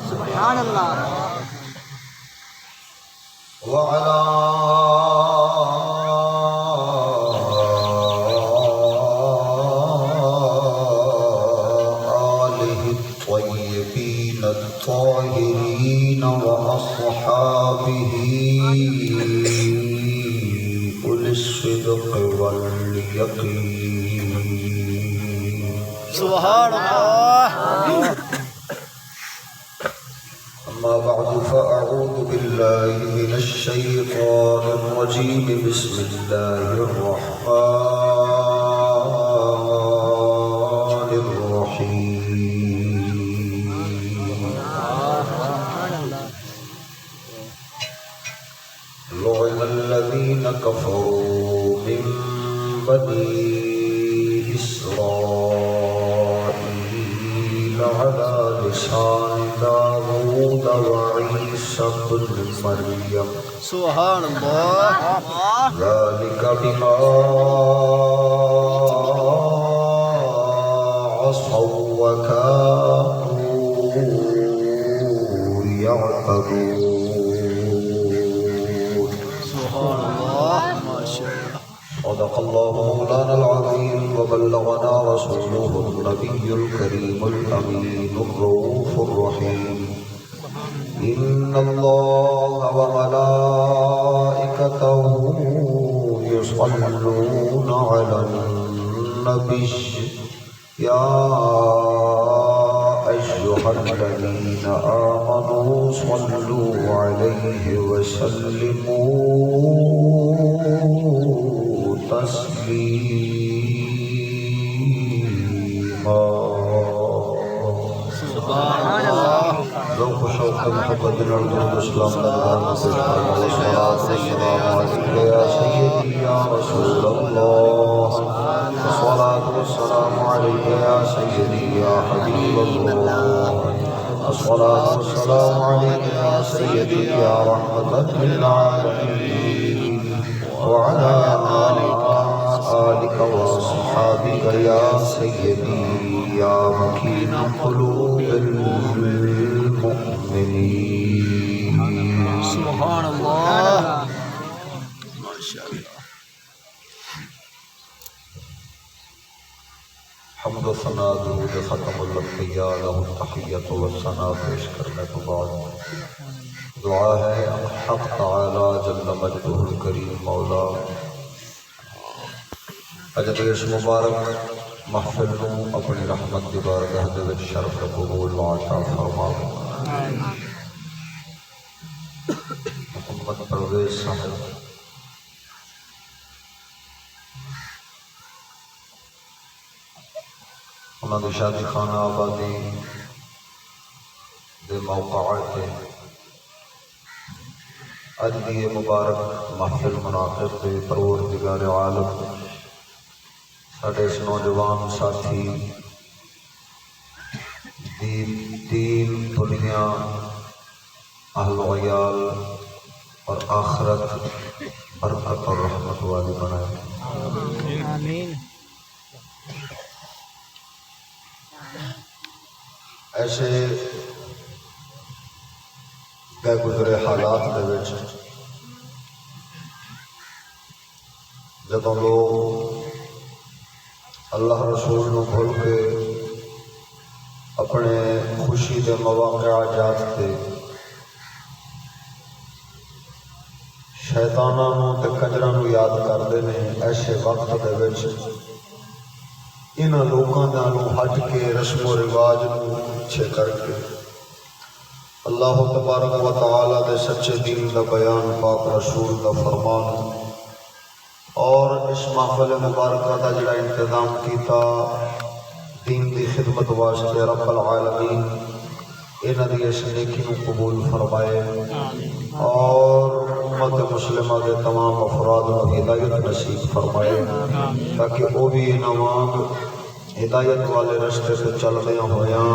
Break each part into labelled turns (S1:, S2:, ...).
S1: سبحان اللہ
S2: وعلى آله الطيبين الطاهرين وأصحابه أولي الصدق واليقين
S1: سبحان اللہ
S2: أما بعد فأعوذ بالله من الشيطان الرجيم بسم الله الرحمن الرحيم لعن الذين كفروا من بني إسرائيل على لسان داود وعيسى بن مريم
S1: سبحان اللہ
S2: ذلك بما عصوا وكانوا يعتدون
S1: سبحان اللہ ماشاء اللہ
S2: صدق الله مولانا العظيم وبلغنا رسوله النبي الكريم الأمين الرؤوف الرحيم إن الله وملائكته يصلون على النبي يا أيها الذين آمنوا صلوا عليه وسلموا تسليما
S1: سبحان اللہ
S2: ذوق شوق محبت الرسول اسلام دربار میں پیش فرما والصلاة والسلام عليك يا سيدي يا رسول الله الصلاة والسلام عليك يا سيدي يا حبيب الله الصلاة والسلام عليك يا سيدي يا رحمة للعالمين وعلى آلك وصحابك يا سيدي يا مكين قلوب المؤمنين
S1: سبحان اللہ ماشاء اللہ
S2: حمد و ثنا درود ختم الانبیاء لہ التحیت و ثنا پیش کرنے کے بعد دعا ہے حق تعالی جل مجدہ الکریم مولا اجد اس مبارک محفل نو اپنی رحمت دی بارگاہ دے وچ شرف قبول و عطا فرما محمد پرویز صاحب انہاں دی شادی خانہ آبادی دے موقعات تے اج دی یہ مبارک محفل منعقد تے پروردگار عالم ساڈے اس نوجوان ساتھی دین دنیا اہل و عیال اور آخرت برکت اور رحمت والی بنائے
S1: آمین
S2: ایسے گئے گزرے حالات دے وچ جدوں لوگ اللہ رسول نو بھول کے اپنے خوشی دے مواقع جات تے شیطاناں نو تے کنجراں نو یاد کردے نے ایسے وقت دے وچ انہاں لوکاں نالوں ہٹ کے رسم و رواج نو پیچھے کر کے اللہ تبارک و تعالی دے سچے دین دا بیان پاک رسول دا فرمان اور اس محفل مبارکہ دا جڑا انتظام کیتا دین دی خدمت واسطے رب العالمین انہاں دی اس نیکی نو قبول فرمائے اور امت مسلمہ دے تمام افراد کو ہدایت نصیب فرمائے تاکہ وہ بھی انہاں وانگ ہدایت والے رستے سے چلدے ہویاں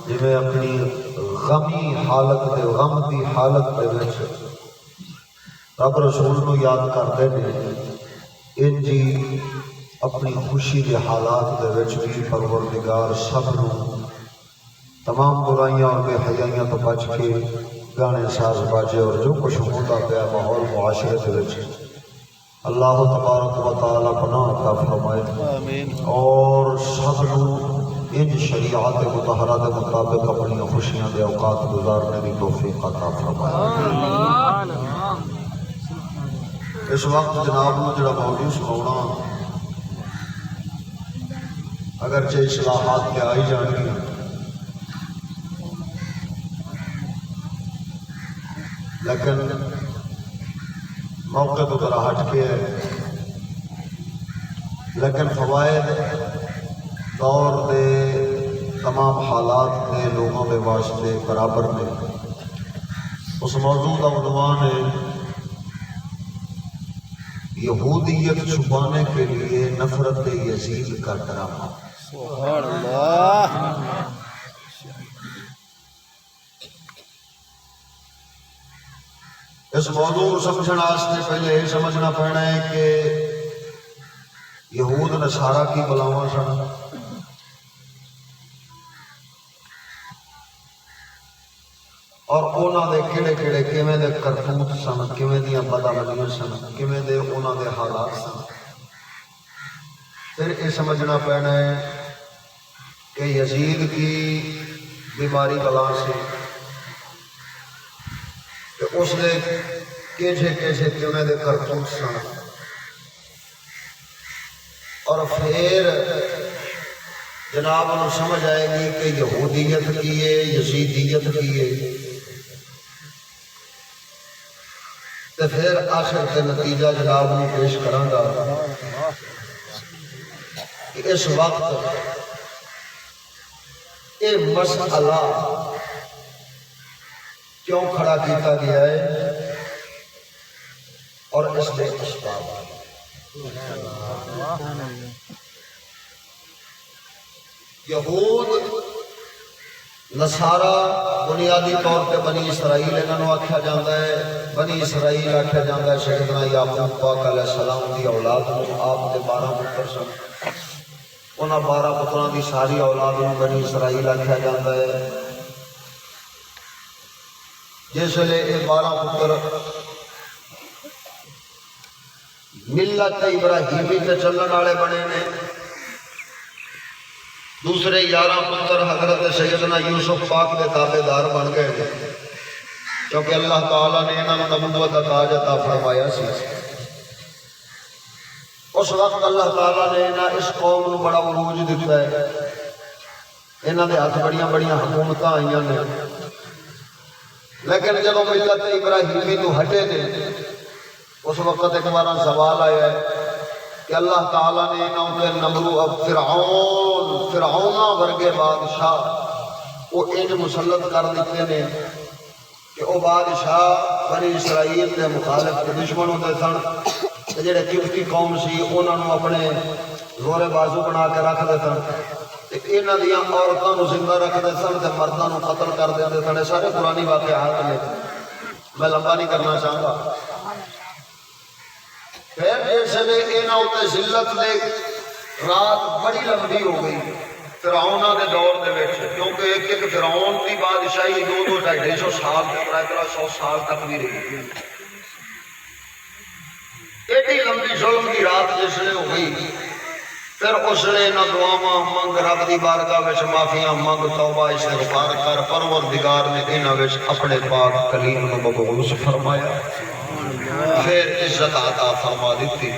S2: جویں اپنی غمی حالت دے غم دی حالت دے وچ رب رسول نو یاد کردے نے انجی اپنی خوشی کے حالات دے وچ بھی پروردگار سب نو تمام برائیاں اور بے حیائیاں تو بچ کے گانے ساز باجے اور جو کچھ ہوتا پیا ماحول معاشرے دے وچ اللہ تبارک و تعالی پناہ عطا فرمائے
S1: آمین
S2: اور سب نو ان شریعت مطہرہ دے مطابق اپنی خوشیاں دے اوقات گزارنے کی توفیق عطا فرمائے۔ اس وقت جناب نو جڑا موضوع سناونا اگرچہ اصلاحات پہ آئی جان گی لیکن موقع تو ذرا ہٹ کے ہے، لیکن فوائد دور دے تمام حالات دے لوگوں کے واسطے برابر میں۔ اس موضوع کا عنوان ہے یہودیت چھپانے کے لیے نفرت یزید کا ڈرامہ۔
S1: سبحان اللہ۔
S2: اس موضوع کو سمجھنے واسطے پہلے یہ سمجھنا پڑنا ہے کہ یہود نصارہ کی بلاواں سن، اور انہاں دے کیڑے کیڑے کیویں دے کرتوت سن، کیویں دیاں بدعملیاں سن، کیویں دے انہاں دے حالات سن۔ پھر یہ سمجھنا پڑنا ہے کہ یزید کی بیماری بلا سے کہ اس نے کیسے کیسے کیویں دے کرتوت سن، اور پھر جناب انہوں سمجھ آئے گی کہ یہودیت کی ہے یزیدیت کی ہے، تو پھر آخر کے نتیجہ جناب انہوں پیش کروں گا کہ اس وقت یہ مسئلہ کیوں کھڑا کیتا گیا ہے اور اس کے اسباب۔ یہود نصارہ بنیادی طور پہ بنی اسرائیل انہوں آکھا جاندہ ہے، بنی اسرائیل آکھا جاندہ ہے سیدنا یعقوب پاک علیہ السلام دی اولاد میں آپ دے 12 پتر سن، انہاں 12 پتران دی ساری اولاد میں بنی اسرائیل آکھا جاندہ ہے۔ جس لئے یہ 12 پتر ملت ابراہیمی کے چلن والے بنے نے، دوسرے 11 پتر حضرت سیدنا یوسف پاک کے تابعدار بن گئے ہیں، کیونکہ اللہ تعالیٰ نے انہوں نے نبوت کا تاج عطا فرمایا سی۔ اس وقت اللہ تعالیٰ نے اس قوم کو بڑا عروج دیتا ہے، انہوں نے ہاتھ بڑیاں بڑیاں حکومتیں آئیاں نے، لیکن جب ملت ابراہیمی تو ہٹے نے اس وقت ایک بار سوال آیا ہے کہ اللہ تعالیٰ نے انہوں نے نمرود فرعونہ ورگے بادشاہ وہ انج مسلط کر دیتے ہیں کہ وہ بادشاہ بنی اسرائیل کے مخالف کے دشمن ہوتے سن، جڑے قبطی قوم سی انہوں نے اپنے زور بازو بنا کے رکھتے سن، انہاں دیاں عورتوں کو زندہ رکھتے سن تے مردوں کو قتل کر دیتے سن۔ سارے پرانی واقعات میں میں لمبا نہیں کرنا چاہتا۔ پھر جس نے انہاں تے ذلت دے رات بڑی لمبی ہو گئی فرعونہ دے دور دے وچ، کیونکہ ایک ایک فرعون دی بادشاہی 200 250 سال تک 100 سال تک بھی رہی۔ ایڈی لمبی ظلم کی رات جس نے ہو گئی، پھر اس نے نہ دعاواں منگ رب دی بارگاہ وچ معافیاں منگ توبہ استغفار کر، پروردگار نے انہاں وچ اپنے پاک کلیم نو مبعوث فرمایا، پھر عزت عطا فرما دیتی۔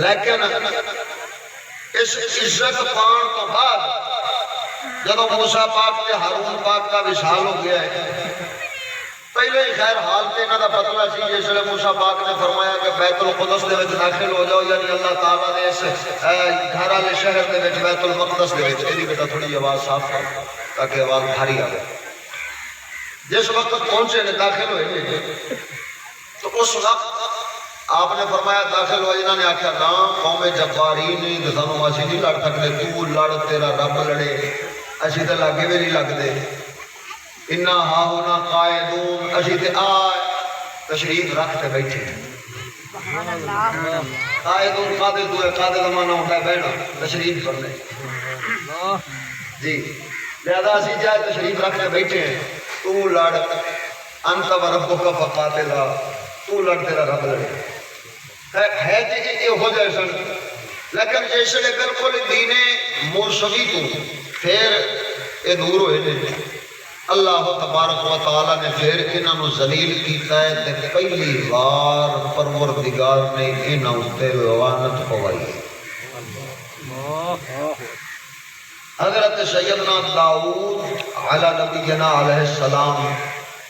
S2: لیکن اس عزت پان تو بعد جب موسیٰ پاک کے ہارون پاک کا وصال ہو گیا ہے، پہلے ہی خیر حال پہ انہاں دا پتلا سی، جس لئے موسیٰ پاک نے فرمایا کہ بیت القدس دے وچ داخل ہو جاؤ، یعنی اللہ تعالیٰ نے اس گھر والے شہر دے وچ بیت المقدس دے وچ ایدی بیٹا تھوڑی آواز صاف کر تاکہ آواز بھاری آ گئے۔ جس وقت پہنچے نے داخل ہوئے تو اس وقت آپ نے فرمایا داخل ہو، انہوں نے آکھا نا قوم جبارین نے سانو اسی نہیں لڑ سکتے، تو لڑ تیرا رب لڑے، اسی تے لاگے بھی نہیں لگ دے، انا ہا ہونا قائدون، اسی تے آئے تشریف رکھ تے بیٹھے۔ قائد قادر تو ہے، قادر زمانہ ہوتا ہے بیٹھا تشریف کرنے جی لہذا اسی جائے تشریف رکھنے بیٹھے ہیں، تو لڑ انت و ربک فقاتلا، تو لڑ تیرا رب لڑے ہے جی یہ ہو جائے سن، لیکن جس نے بالکل دین موسوی تو پھر یہ دور ہوئے نے اللہ تبارک و تعالی نے پھر انہوں ذلیل کیتا ہے تے پہلی بار پروردگار نے انہوں تے لعنت پوائی۔ حضرت سیدنا داؤد علی نبینا علیہ السلام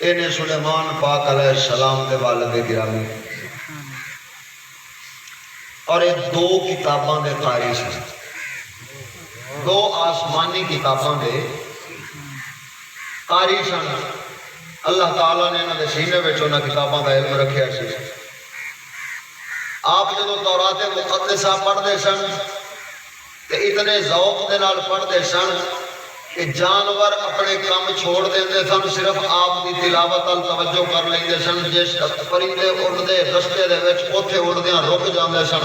S2: انہیں سلیمان پاک علیہ السلام کے والد گرامی اور یہ دو کتاباں دے قاری سے، دو آسمانی کتاباں دے قاری سن۔ اللہ تعالیٰ نے انہوں نے سینے میں چونا کتاباں کا علم رکھیا سی۔ آپ جدو تورات مقدسہ پڑھ دے سن تے اتنے ذوق دے نال پڑھ دے سن کہ جانور اپنے کام چھوڑ دیندے سن، صرف آپ دی تلاوت ال توجہ کر لیندے سن۔ جس پرندے اڑدے رستے دے وچ اوتھے اڑدیاں رک جاندے سن،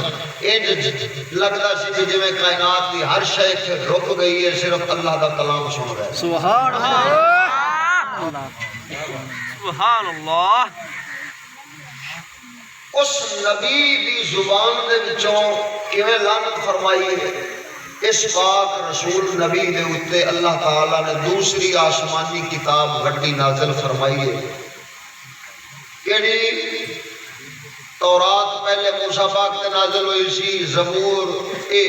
S2: انج لگدا سی کہ جویں کائنات دی ہر شے رک گئی ہے، صرف اللہ دا کلام سن رہے ہیں۔
S1: سبحان اللہ سبحان اللہ۔
S2: اس نبی دی زبان دے وچوں کیویں لعنت فرمائی ہے، اس پاک رسول نبی دے اتے اللہ تعالیٰ نے دوسری آسمانی کتاب گھڑی نازل فرمائی ہے۔ کیڑی تورات پہلے موسیٰ پاک تے نازل ہوئی سی، زبور اے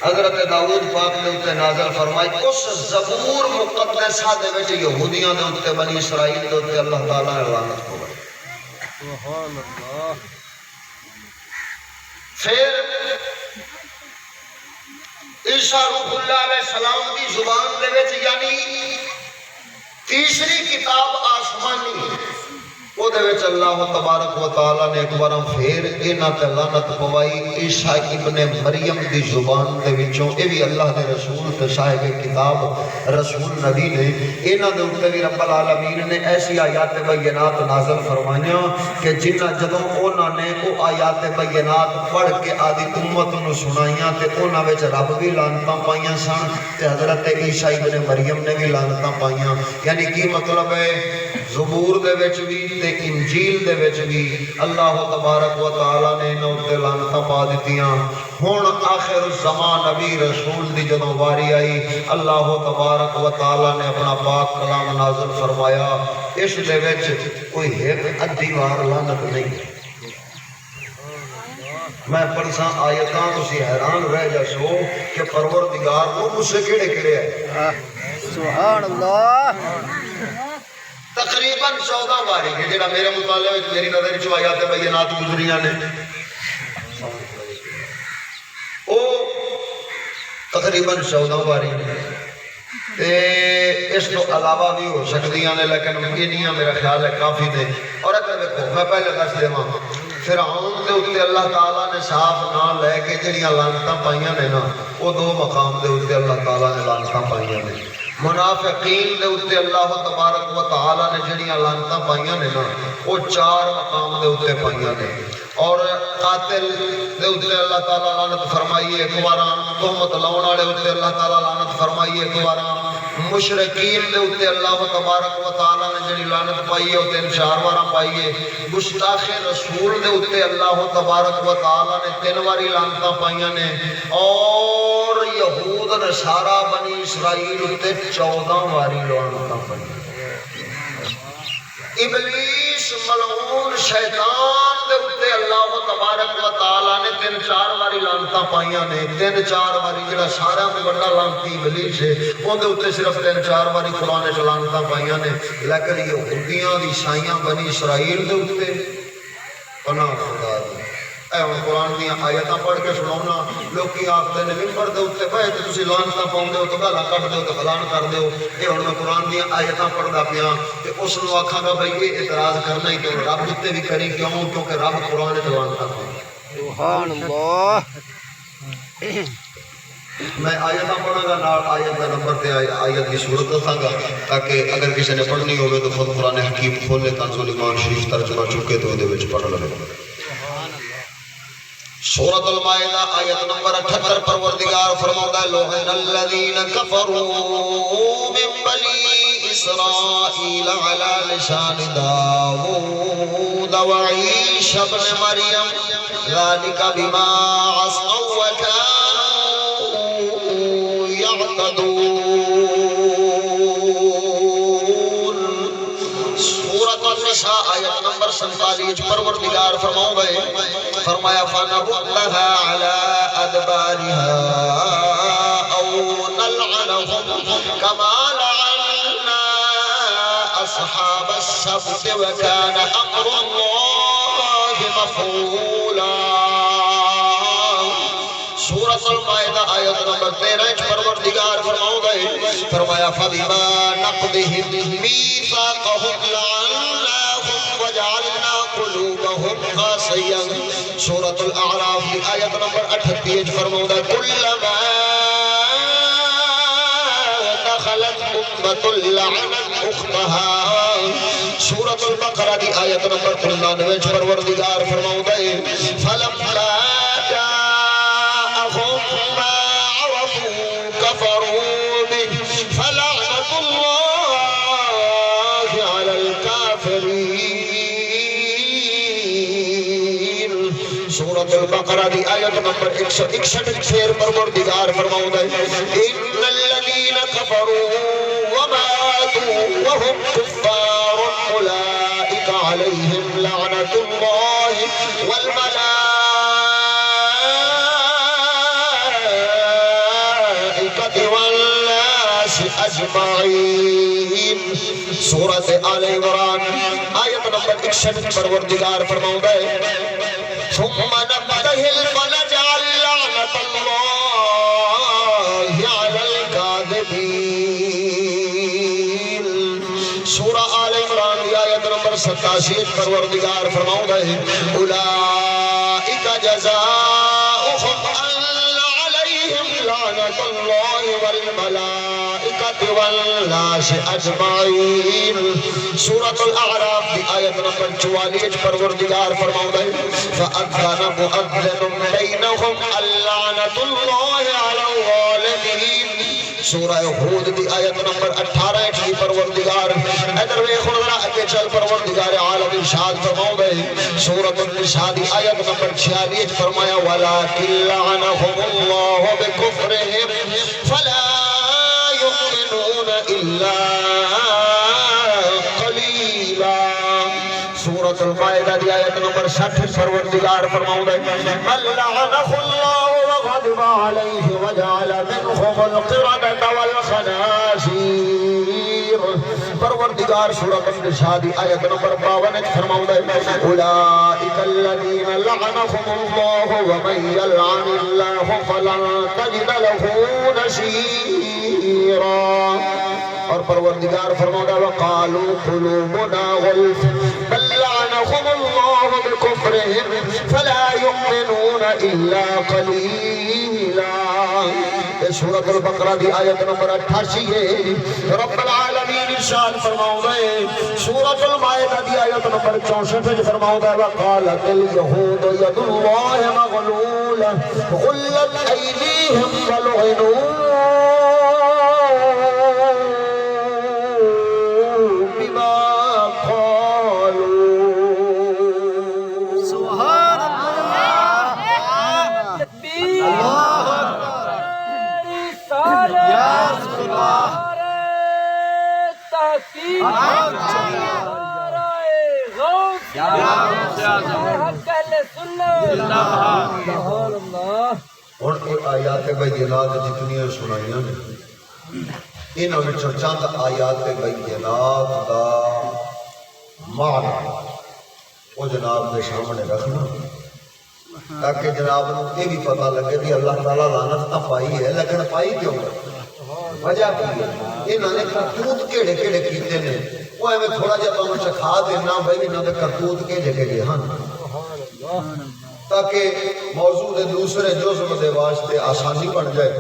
S2: حضرت داؤد پاک نے اتے نازل فرمائی۔ اس زبور مقدسہ دے وچ یہودیاں دے اتے بنی اسرائیل دے اتے اللہ تعالیٰ نے لعنت فرمائی۔
S1: سبحان اللہ۔
S2: پھر عیسیٰ روح اللہ علیہ السلام کی زبان دے وچ یعنی تیسری کتاب آسمانی وہ دے وچ اللہ تبارک و تعالی نے ایک بار پھر انہاں تے لعنت پوائی۔ عیسیٰ ابن مریم دی زبان دے وچوں اے بھی اللہ دے رسول تے صاحب کتاب رسول نبی نے انہاں دے اوپر بھی رب العالمین نے ایسی آیات بینات نازل فرمائیاں کہ جنہاں جدوں انہاں نے او آیات بینات پڑھ کے آدھی امت نو سنائیاں تے انہاں وچ رب بھی لعنتاں پائیاں سن تے حضرت عیسیٰ ابن مریم نے بھی لعنتاں پائیاں۔ یعنی کی مطلب ہے زبور دے وچ بھی تے انجیل دے وچ بھی اللہ تبارک و تعالی نے انہاں تے لعنتاں پا دتیاں۔ ہن آخر الزمان نبی رسول دی جدوں واری آئی اللہ تبارک و تعالی نے اپنا پاک کلام نازل فرمایا، اس دے وچ کوئی ایک ادھی وار لعنت نہیں۔ میں پڑھساں آیتاں تسی حیران رہ جاسو کہ پروردگار کو مجھ سے کیڑے کیڑے ہے۔
S1: سبحان اللہ۔
S2: تقریباً 14 باری ہے جڑا میرے مطالعے وچ میری نظر وچ آیات بینات گزریاں نے، او تقریباً 14 باری تے اس تو علاوہ بھی ہو سکدیاں نے، لیکن انیاں میرا خیال ہے کافی نے۔ اور اگر دیکھو میں پہلے دس دیواں فرعون دے اوتے اللہ تعالیٰ نے صاف نہ لے کے جڑیاں لعنتاں پائیاں نے نا، وہ دو مقام دے اوتے اللہ تعالیٰ نے لعنتاں پائیاں نے۔ منافقین دے اوتے اللہ تبارک و تعالی نے جڑیاں لعنتاں پائیاں نے نا، وہ 4 مقام دے اوتے پائیاں نے۔ اور قاتل دے اوتے اللہ تعالی لعنت فرمائی ایک بار، تہمت لاؤن والے اوتے اللہ تعالی لعنت فرمائی ایک بار، مشرکین دے اوتے اللہ تبارک و تعالی نے جڑی لعنت پائی ہے وہ 3-4 بار پائی ہے۔ گستاخ رسول دے اوتے اللہ تبارک و تعالی نے 3 باری لعنتاں پائیاں نے۔ اور یہود نصارا بنی اسرائیل تے 14 باری لعنتاں پائیاں۔ ابلیس ملعون شیطان دے اوتے اللہ تبارک و تعالی نے 3-4 باری لعنتاں پائیاں نے۔ 3-4 باری جڑا سارا تو بڑا لعنتی ابلیس ہے اون دے اوتے صرف 3-4 باری قرآن وچ لعنتاں پائیاں نے، لیکن یہودیاں دی عیسائیاں بنی اسرائیل دے اوتے پناہ خدا دی۔ اے ہن قرآن دی آیتاں پڑھ کے سناؤنا، لوکی آکھدے نے ممبر دے اوتے بیٹھ تے تسی لعنتاں پاؤندے ہو تے گالاں کڈ دیو تے فلان کر دیو۔ اے ہن میں قرآن دی آیتاں پڑھدا پیاں تے اس نوں آکھاں گا بھئی یہ اعتراض کرنا ہی تو رب تے بھی کری کیوں؟ کیونکہ رب قرآن وچ لعنتاں پاؤندا۔
S1: سبحان اللہ۔
S2: میں آیتاں پڑھاں گا، نال آیت دا نمبر تے آیت کی صورت دساں گا تاکہ اگر کسی نے پڑھنی ہوئے تو خود قرآن حکیم کھولے کنز ایمان شریف ترجمہ چکے تو دے وچ پڑھ لے۔ سورۃ المائدہ آیت نمبر 78 پروردگار فرماتا ہے لعن الذین کفروا من بنی اسرائیل علی لسان داؤد وعیسی ابن مریم ذلک بما عصوا وكانوا يعتدون سورۃ النساء آیت نمبر 47 پروردگار فرمایا فنبذها على ادبارها او نلعنهم كما لعنا اصحاب السبت وكان امر الله مفعولا سورۃ المائدہ آیت نمبر 13 پروردگار فرمایا فبما نقضهم ميثاقهم لعناهم وجعلنا قلوبهم قاسية سورۃ الاعراف کی آیت نمبر 38 فرماتا ہے كلما دخلت امة لعنت اختها سورۃ البقرہ کی آیت نمبر 99 پروردگار فرماتا ہے فلما جاءهم ما عرفوا كفروا به فلعنة الله على الكافرين سورۃ البقرہ کی آیت نمبر 161 پھر پروردگار فرماتا ہے ان الذين كفروا وماتوا وهم كفار اولئك عليهم لعنة الله والملائكة والناس اجمعین سورۃ آل عمران آیت نمبر 61 پروردگار فرماتا ہے ثم نبتهل فنجعل لعنة الله على الكاذبين سورہ آل عمران آیت نمبر 87 پروردگار فرماتا ہے اولئک جزاؤہم ان علیہم لعنة اللہ والملائکۃ والناس اجمعین سورۃ الاعراف کی آیت نمبر 44 پروردگار فرماتا ہے فأذن مؤذن بینہم اللعنة اللہ علی الظالمین سورہ ہود کی آیت نمبر 18 کی پروردگار ادھر ویکھو ذرا اگے چل پروردگار عالم ارشاد فرماتا ہے سورۃ النساء کی آیت نمبر 46 فرمایا ولکن لعنهم اللہ بکفرهم فلا يؤمنون الا قلیلا سورۃ المائدہ کی آیت نمبر 60 پروردگار فرماتا ہے من لعنه اللہ وغضب علیہ وجعل منهم القردة والخنازیر پروردگار سورۃ النساء کی آیت نمبر 52 فرماتا ہے اولئک الذین لعنهم اللہ ومن یلعن اللہ فلن تجد له نصیرا اور پروردگار فرماتا ہے وقالوا قلوبنا غلف بل لعنهم اللہ بکفرهم فلا يؤمنون الا قلیلا سورۃ البقرہ کی آیت نمبر 88 ہے رب العالمین ارشاد فرماتا ہے سورۃ المائدہ کی آیت نمبر 64 فرماتا ہے وقالت اليهود يد الله مغلولة غلت أيديهم ولعنوا بما قالوا
S1: سبحان اللہ اللہ یا رسول اللہ
S2: اور آیات بینات جتنی سنائیاں نے انہوں نے چند آیات بینات دا معنی وہ جناب نے سامنے رکھنا تاکہ جناب یہ بھی پتہ لگے کہ اللہ تعالیٰ لعنت نہ پائی ہے لیکن پائی کیوں وجہ کی ہے انہوں نے کرتوت کیڑے کیڑے کیتے نے وہ ہمیں تھوڑا جا تو ہمیں سکھا دینا بھائی انہوں نے کرتوت کیڑے کیڑے ہاں تاکہ موضوع دے دوسرے جزء دے واسطے آسانی بن جائے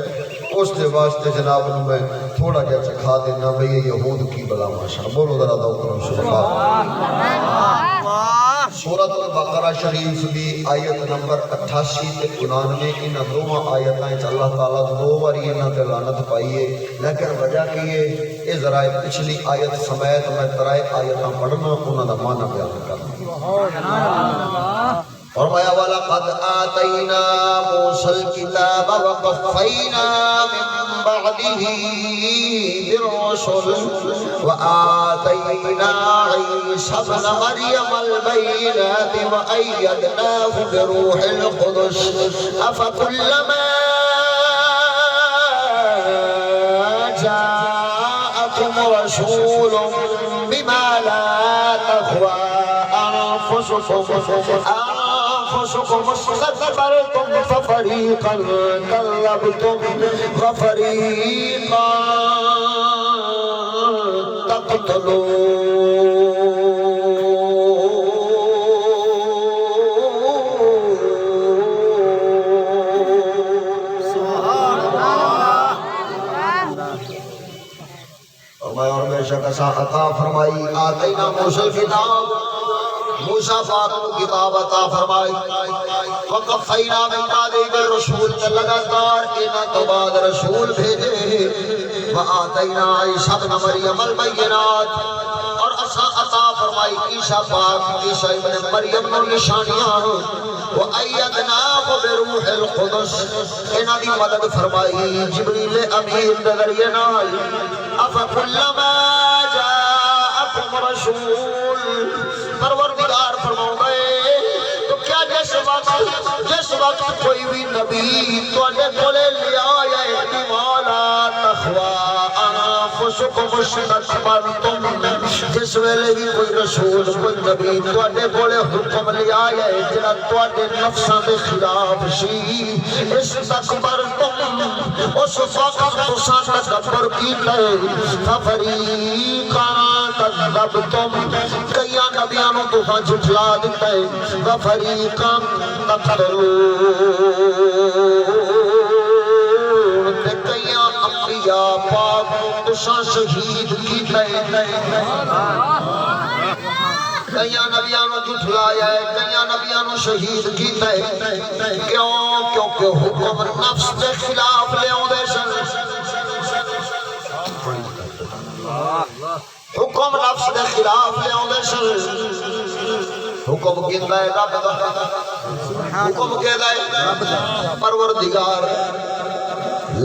S2: اس دے واسطے جناب نو میں تھوڑا جا سکھا دینا بھئی یہود کی بلا ماشاء بولو ذرا دو کرم سبحان اللہ سورۃ سورۃ البقرہ شریف دی آیت نمبر 88 تے 99 انہاں دوواں آیتاں وچ اللہ تعالیٰ دو باری انہاں تے لعنت پائی ہے، لیکن وجہ کی ہے اے ذرا پچھلی آیت سمیت میں ترائے آیتاں پڑھنا انہاں دا معنی بیان کرنا۔ فرمایا وَلَقَدْ آتَيْنَا مُوسَى الْكِتَابَ وَقَفَّيْنَا مِن بَعْدِهِ بِالرُّسُلِ وَآتَيْنَا عِيسَى ابْنَ مَرْيَمَ الْبَيِّنَاتِ وَأَيَّدْنَاهُ بِرُوحِ الْقُدُسِ أَفَكُلَّمَا جَاءَكُمْ رَسُولٌ بِمَا لَا تَهْوَىٰ أنفسكم استكبرتم ففريقا كذبتم وفريقا اور بے شک عطا فرمائی آتینا موسیٰ الکتاب موسیٰ پاک کو کتاب عطا فرمائی وقفینا من بعد رسول تے لگاتار انہاں تو بعد رسول بھیجے وآتینا عیسیٰ ابن مریم البینات اور عطا فرمائی عیسیٰ پاک عیسیٰ ابن مریم نو نشانیاں وَأَيَّدْنَاهُ بِرُوحِ الْقُدُسِ انہاں دی مدد فرمائی جبریل امین دے ذریعے نال أَفَكُلَّمَا جَاءَكُمْ رَسُولٌ پروردگار فرماؤں گے تو کیا جس وقت کوئی بھی نبی تو انے کولے لیا یا احتمالا تخوا انفسکم استکبرتم جس ویلے بھی کوئی رسول کوئی نبی تو انے کولے حکم لیا یا جنہ تو انے نفساں دے خلاف سی استکبرتم اس وقت تساں تکبر کیتا ہے ففریقا کذبتم کیا نبیانوں تُہاں جھٹلا دیتا ہے وَفَرِيقًا تَقْتُلُونَ کیا انبیاء پاک تُساں شہید کیتا ہے کیا نبیانوں جھٹلایا ہے کیا نبیانوں شہید کیتا ہے کیوں کیونکہ حکم نفس کے خلاف لے آؤں دے سن حکم نفس دے خلاف لے آؤں دے سن حکم کہتا ہے رب دا حکم کہتا ہے پروردگار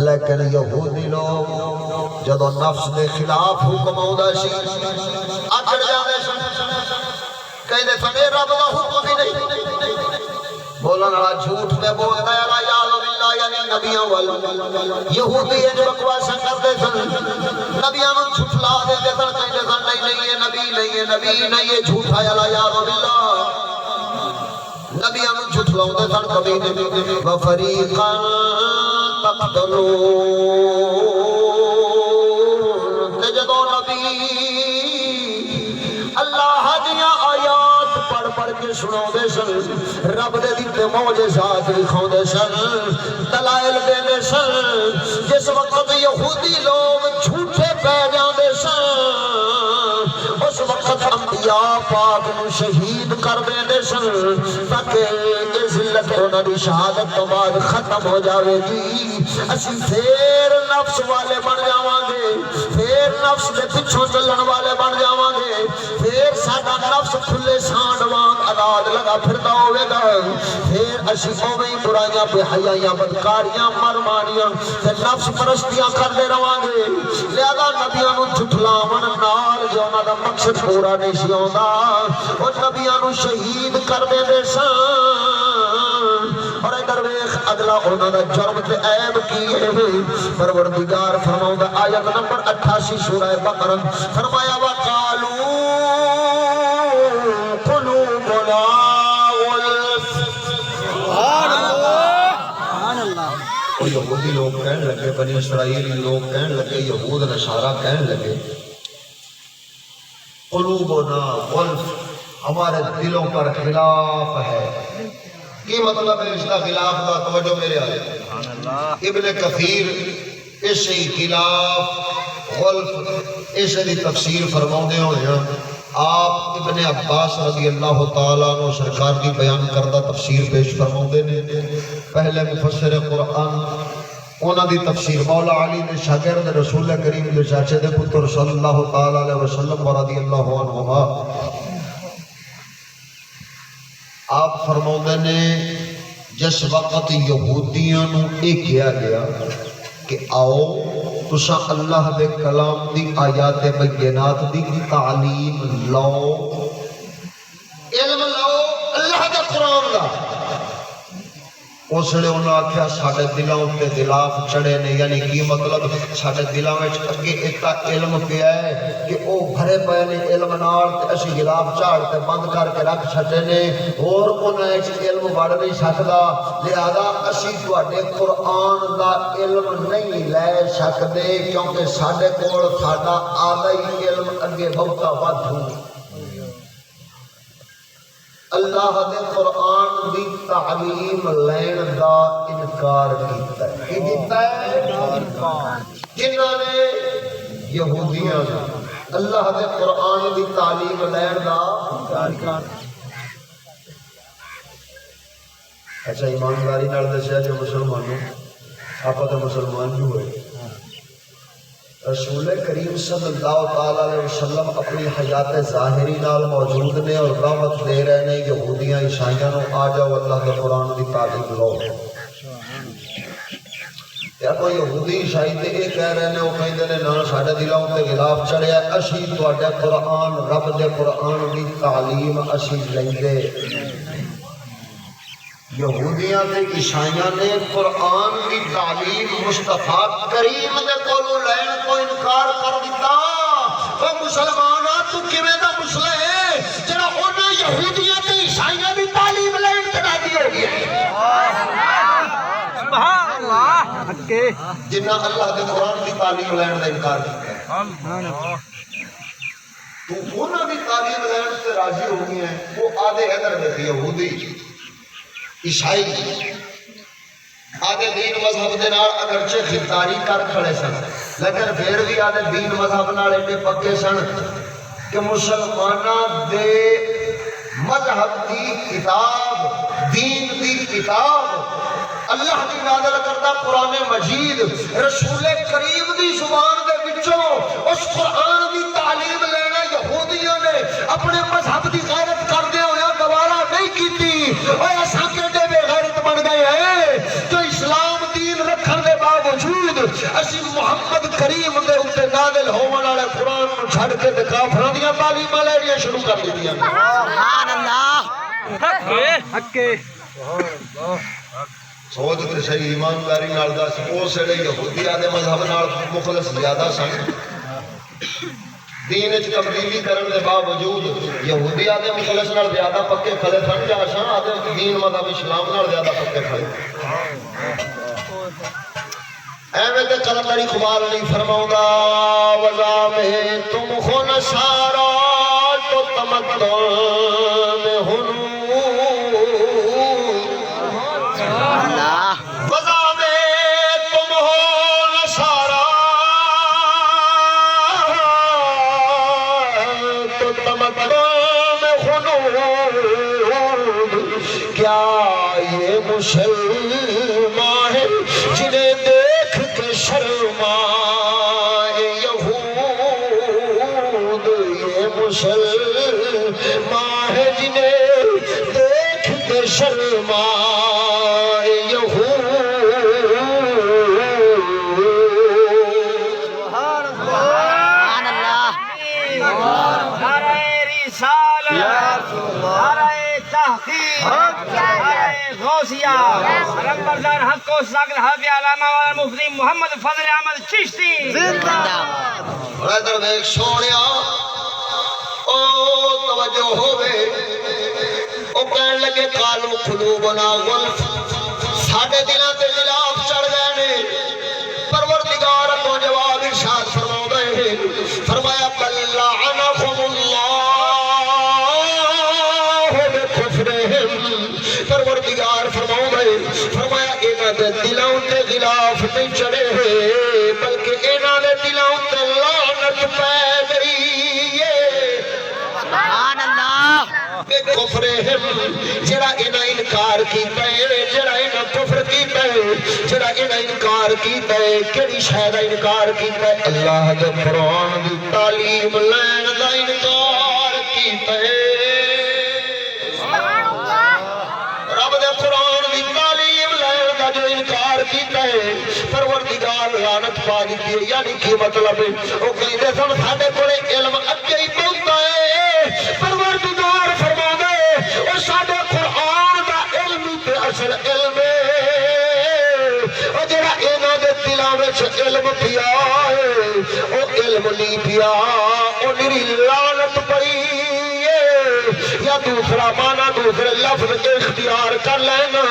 S2: لیکن یہودی لوگ جدو نفس دے خلاف حکم آؤں دے سی اچھڑ جاندے سن کہتے سن اے رب دا حکم ہی نہیں بولن والا جھوٹ میں بولتا ہے لا یا اللہ یعنی نبیوں والا یہودی انج بکواساں کرتے سن نبیوں کو جھٹلا دیتے سن کہتے سن نہیں یہ نبی نہیں یہ نبی نہیں یہ جھوٹا ہے لا یا اللہ نبیوں کو جھٹلاؤندے سن کبھی نہیں وفریقا تقتلون تے جدو نبی اللہ دیاں آیات پڑھ پڑھ کے سنو دے سن رب دے دیتے معجزات لکھوں دے سن دلائل دے دے سن جس وقت یہودی لوگ جھوٹے پہ جاندے سن اس وقت انبیاء پاک نو شہید کر دے دے سن تاکہ ذلت انہاں دی شہادت تو بعد ختم ہو جاوے گی اسی پھر نفس والے بن جاواں گے پھر نفس دے پچھوں چلن والے بن جاواں گے پھر ساڈا نفس کھلے سانڈ وانگ آزاد لگا پھردا ہوے گا پھر اسی اوویں برائیاں بے حیائیاں بدکاریاں مرمانیاں تے نفس پرستیاں کردے رہواں گے لہذا نبیاں نو جھٹلاون نال جو انہاں دا مقصد پورا نہیں سی ہوندا او نبیاں نو شہید کر دے سن اور ادھر ویکھ اگلا انہاں دا جرم تے عیب کی ہے پروردگار فرماوندا آیت نمبر 88 سورہ بقرہ فرمایا وقالو قلوبنا غلف سبحان اللہ یہودی لوگ کہنے لگے بنی اسرائیلی لوگ کہنے لگے یہود نصارہ کہنے لگے قلوبنا غلف ہمارے دلوں پر خلاف ہے کی مطلب ہے اس کا خلاف کا توجہ میرے آئے ابن کثیر اسی خلاف غلف اسی دی تفسیر فرماؤں دے ہوئے ہیں آپ ابن عباس رضی اللہ تعالیٰ عنہ سرکار کی بیان کردہ تفسیر پیش فرماؤندے نے پہلے مفسر قرآن انہاں دی تفسیر مولا علی دے شاگرد رسول کریم دے چاچے دے پتر صلی اللہ تعالیٰ علیہ وسلم رضی اللہ عنہما آپ فرماؤندے نے جس وقت یہودیاں نو ایک کیا گیا کہ آؤ تسا اللہ دے کلام دی آیات بینات دی تعلیم لو علم لو اللہ دے قرآن دا اس نے انہوں نے آکھیا ساڑھے دلوں تے غلاف چڑھے نے یعنی کی مطلب ساڑھے دلوں میں اگے ایتا علم پیا ہے کہ او بھرے پے نے علم نال تے اسی غلاف چاڑ تے بند کر کے رکھ چھڈے نے اور انہاں وچ علم وڑ نہیں سکدا لہذا اسی تواڈے قرآن دا علم نہیں لے سکدے کیونکہ ساڈے کول ساڈا آدھا ہی علم اگے بہتا وادھو اللہ دے قرآن دی تعلیم لین دا انکار کیتا ہے کی کیتا ہے جنہاں نے یہودیاں نے اللہ دے قرآن دی تعلیم لین دا انکار اچھا ایمانداری نال دسیا جو مسلمانوں آپ تو مسلمان جو ہوئے رسول کریم صلی اللہ علیہ وسلم اپنی حیات ظاہری نال موجود نے اور دعوت دے رہے ہیں یہودیاں عیسائیاں نو آ جاؤ اللہ کے قرآن دی تعلیم لو یا کوئی یہودی عیسائی تے یہ کہہ رہے ہیں وہ کہندے نے نہ ساڈے دلاں تے غلاف چڑھیا اسی تواڈے قرآن رب دے قرآن دی تعلیم اسی لیندے یہودیاں تے عیسائیاں نے قرآن کی تعلیم مصطفیٰ کریم دے کولوں لین کو انکار کر دیتا او مسلماناں تو کیویں دا مسئلہ ہے جڑا انہاں یہودیاں تے عیسائیاں دی تعلیم لین تے راضی ہو گیا سبحان اللہ جنہاں اللہ دے قرآن دی تعلیم لین دا انکار کیتا ہے تو انہاں دی تعلیم لین تے راضی ہو گئے ہیں وہ آدھے ادھر دے یہودی عیسائی آدھے دین مذہب دے نال اگرچہ خداری کر کھڑے سن لیکن پھر بھی آدھے دین مذہب نال ایڈے پکے سن کہ مسلماناں دے مذہب دی کتاب دین دی کتاب اللہ کی نازل کردہ قرآن مجید رسول کریم دی زبان دے وچوں اس قرآن دی تعلیم لینا یہودیوں نے اپنے مذہب دی غیرت کردے ہویا گوارا نہیں کیتی اور ایسا کیڑے بے غیرت بن گئے ہیں جو اسلام دین رکھن دے باوجود اسی محمد کریم دے اوتے نازل ہون والے قرآن نوں چھڈ کے تے کافراں دیاں تعلیماں لینیاں شروع کر دتیاں سبحان اللہ حق سوچ تے صحیح ایمانداری نال دس او سڑے یہودیاں دے مذہب نال مخلص زیادہ سن دین وچ تبدیلی کرن دے باوجود یہودیاں دے مخلص نال زیادہ پکے کھڑے سن جا شاہ دے دین مذہب اسلام نال زیادہ پکے کھڑے ایویں تے کلندر اقبال نہیں فرماوندا وضا میں تم ہو نصارا تو تمدن ہن مسلمان ہے جنہیں دیکھ کے شرمائے یہود یہ مسلمان ہے جنہیں دیکھ کے شرمائے یہود سبحان اللہ نعرہ رسالت نعرہ تحقیق غوثیہ نمبردار حق و ساکر حضرت علامہ والا مفتی محمد فضل احمد چشتی زندہ ادھر دیکھ سونیا او توجہ ہوئے او کہنے لگے قالو قلوبنا غلف ساڑھے دلوں تے غلاف چڑھ گئے نے پروردگار کو جواب ارشاد فرماؤ گئے فرمایا بل لعنہم اللہ پروردگار فرماؤ گئے فرمایا انہاں دے دلاں تے غلاف نہیں چڑھے ہوئے بلکہ انہاں دے دلاں تے لعنت پے گئی ہے بکفرہم جڑا انہاں انکار کیتا ہے جڑا انہاں کفر کیتا ہے جڑا انہاں انکار کیتا ہے کیڑی شے دا انکار کیتا ہے اللہ دے قرآن دی تعلیم لین دا انکار کیتا ہے رب دے قرآن دی تعلیم لین دا جو انکار کیتا ہے پروردگار لعنت پا دیتی ہے یعنی کی مطلب ہے او کہندے سن ساڈے کولے علم اگے ہی پہنچدا ہے پروردگار فرماوندا ہے او ساڈے قرآن دا علم تے اصل علم ہے او جڑا انہاں دے دلاں وچ علم پیا ہے او علم نہیں پیا او نری لعنت پئی یا دوسرا معنی دوسرے لفظ اختیار کر لینا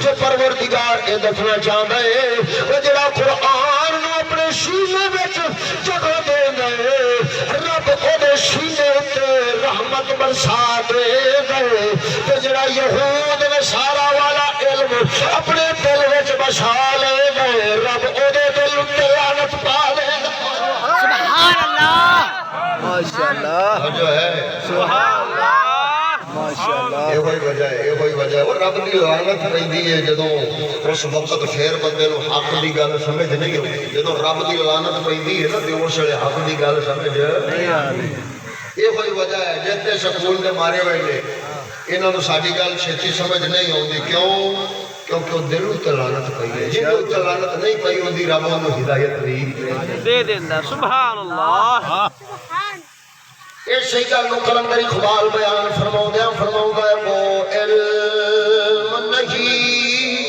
S2: جو پروردگار یہ دسنا چاہتا ہے وہ جڑا قرآن نو اپنے سینے وچ جگہ دے گئے رب اودے سینے تے رحمت برسا دے گئے تے جڑا یہود نصارا والا علم اپنے دل وچ بسا لے گئے رب اودے دل تے لعنت پا لے گا
S1: سبحان اللہ ماشاءاللہ
S2: جو ہے
S1: سبحان اللہ ماشاءاللہ
S2: یہ ہوئی وجہ ہے یہ ہوئی وجہ ہے وہ رب دی لعنت پیندی ہے جدوں اس وقت پھر بندے نو حق دی گل سمجھ نہیں آتی جدوں رب دی لعنت پیندی ہے نا تے اس ویلے حق دی گل سمجھ نہیں آتی یہ ہوئی وجہ ہے جتے سکول دے مارے ہوئے نے انہاں نو ساڈی گل چھتی سمجھ نہیں آندی کیوں کیونکہ وہ دل تے لعنت پئی ہے جے تے لعنت نہیں پئی ہوندی رب نو ہدایت نہیں
S1: دے دیندا سبحان اللہ
S2: اس شئی گل نو کلندر اقبال بیان فرماوندا ہے وہ علم نہیں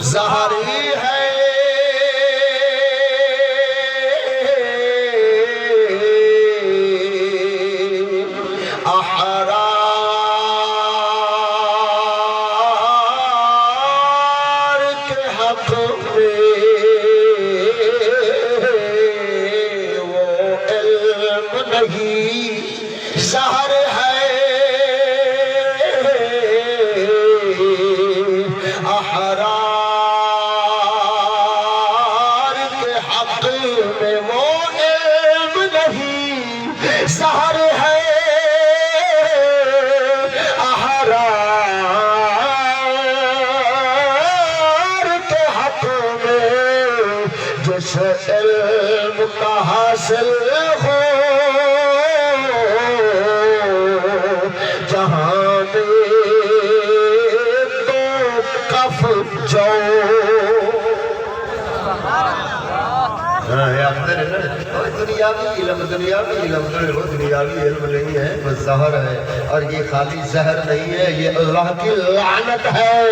S2: ظاہری ہے احرار کے حق میں ظاہر ہے احرار کے حق میں وہ علم نہیں ظاہر ہے احرار کے حق میں جس علم کا حاصل ہو دنیاوی علم نہیں ہے بس ظاہر ہے اور یہ خالی زہر نہیں ہے یہ اللہ کی لعنت ہے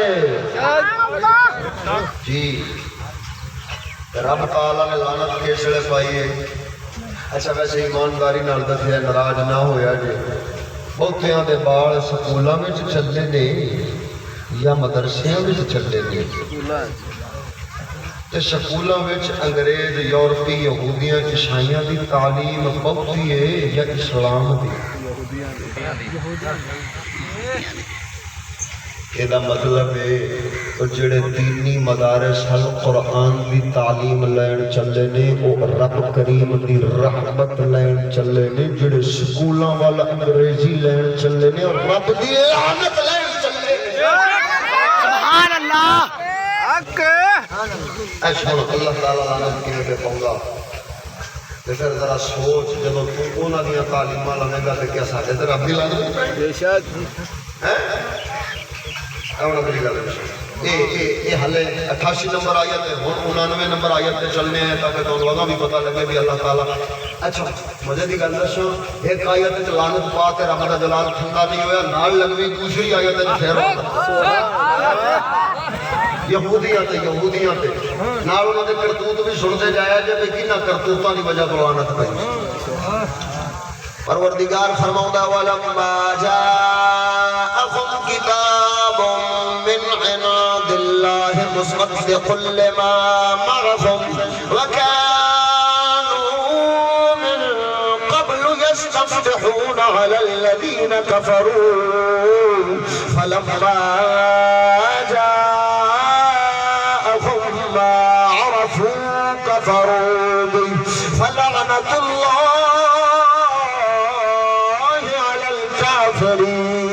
S2: جی رب تعالیٰ نے لعنت کس لئے پائی ہے اچھا ویسے ایمانداری نال دسیا ناراض نہ ہویا جی بہتیاں دے بال سکولاں وچ چلے نے یا مدرسیاں وچ چلے نے تے سکولاں وچ انگریز یورپی یہودیاں عیسائیاں دی تعلیم بہتی ہے یا اسلام دی یہ مطلب ہے جڑے دینی مدارس القرآن دی تعلیم لین چلے نے وہ رب کریم دی رحمت لین چلے نے جڑے سکولاں والا انگریزی لین چلے نے اور رب دی لعنت لین چلے نے
S1: سبحان اللہ حق
S2: ایسا اللہ تعالیٰ لعنت کی میں پاؤں گا لیکن ذرا سوچ جب تو انہاں دیا تعلیمہ لنے گا کہ کیا ساتھ ہے رب دی لعنت
S1: بے شک
S2: اولا بری گل یہ حلے 88 نمبر آیت ہے 99 نمبر آیت تے چلنے ہیں تاکہ تو لوگوں بھی پتہ لگے بھی اللہ تعالیٰ اچھا مجھے دی گل دسو ایک آیت تے لعنت پا کے رب دا جلال ٹھنڈا نہیں ہویا نال لگوی دوسری آیت تے پھر یہودیاں تے نال انہاں دے کرتوت بھی سنتے جایا جے کہ کنا کرتوتاں دی وجہ تو لعنت پئی پروردگار فرماوندا ولما جاءکم کتاب من عند اللہ مصدق لما معکم وكانوا من قبل يستفتحون على الذين كفروا فلما جاءهم ما عرفوا كفروا به فلعنة الله الكافرين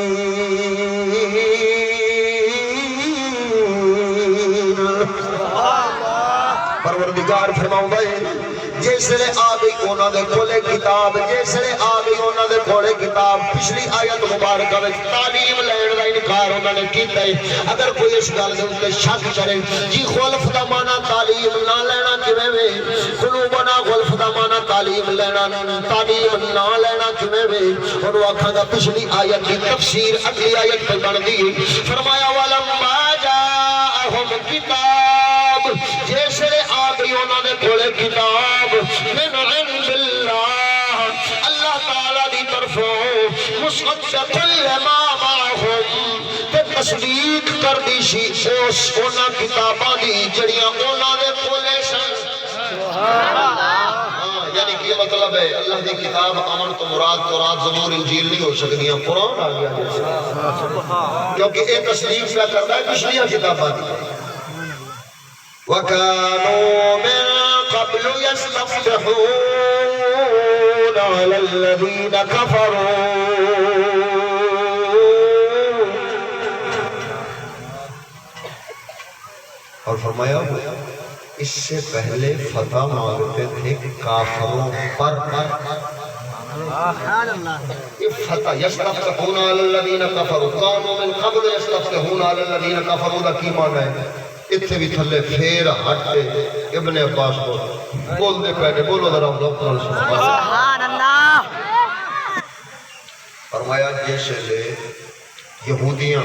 S2: پروردگار فرماؤں ہے جسے آ گئی انہوں نے کھولے کتاب جسے آ گئی انہوں نے کھولے کتاب پچھلی آیت مبارکہ میں تعلیم لین کا انکار انہوں نے کیتا ہے اگر کوئی اس گل دے اوپر شک کرے جی خلف دا معنی تعلیم نہ لینا کیویں وے قلوبنا خلف دا معنی تعلیم نہ لینا کیویں وے انہوں آکھاں گا پچھلی آیت کی تفسیر اگلی آیت پہ بندی فرمایا ولما جاءہم کتاب جیسے آ گئی انہوں نے کھولے کتاب من عند اللہ اللہ تعالیٰ دی طرفوں مصدق لما معہم تے تصدیق کر دی سی اس انہاں کتاباں دی جڑیاں انہاں دے کھولے سن یعنی کہ مطلب ہے اللہ دی کتاب امن تو مراد تورات زبور انجیل نہیں ہو سکدیاں قرآن آ گیا کیونکہ یہ تصدیق کیا کرتا ہے پچھلیاں کتاباں دی وَكَانُوا مِن قَبْلُ يَسْتَفْتِحُونَ عَلَى الَّذِينَ كَفَرُوا اور فرمایا اس سے پہلے فتح مانگتے تھے کافروں پر یہ فتح يَسْتَفْتِحُونَ عَلَى الَّذِينَ كَفَرُوا كَانُوا مِن قَبْلُ يَسْتَفْتِحُونَ عَلَى الَّذِينَ كَفَرُوا دا کی معنی ہے اتھے بھی تھلے پھیر ہٹتے ابن عباس بول دے پہنے بولو ذرا سبحان اللہ فرمایا جیسے لے یہودیاں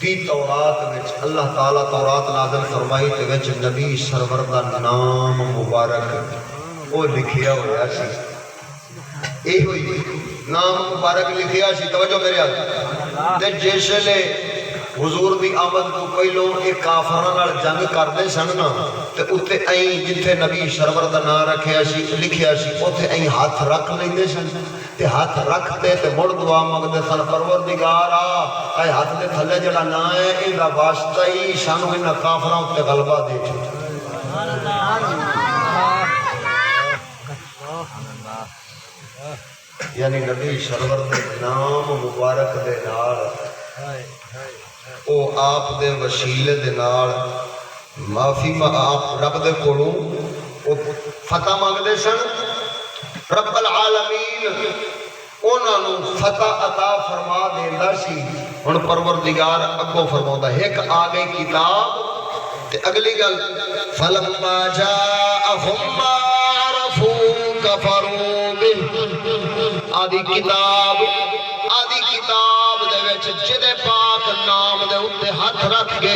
S2: دی تورات وچ اللہ تعالیٰ تورات نازل فرمائی تے وچ نبی سرور دا نام مبارک وہ لکھیا ہویا سی اے ہوئی نام مبارک لکھیا سی توجہ میرے آج تے جیسے لے حضور دی آمد کو پہلوں ایک کافران نال جنگ کردے سن نا تے اوتے ایں جتھے نبی سرور دا نام رکھیا سی لکھیا سی اوتے ایں ہاتھ رکھ لیندے سن تے ہاتھ رکھتے تے مڑ دعا منگدے سن پروردگارا اے ہاتھ دے تھلے جڑا نا ہے ایندا واسطہ ہی سانو انہاں کافراں تے غلبہ دے یعنی نبی سرور دے نام مبارک دے نال او آپ دے وسیلے دے نال معافی آپ رب دے کولوں او فتح مانگدے سن رب العالمین انہاں نوں فتح عطا فرما دیندا سی ہن پروردگار اگوں فرماوندا ایک آ گئی کتاب تے اگلی گل فلما جاءہم ما عرفوا کفروا به آدھی کتاب دے وچ جدے پاک نام دے اوتے ہاتھ رکھ کے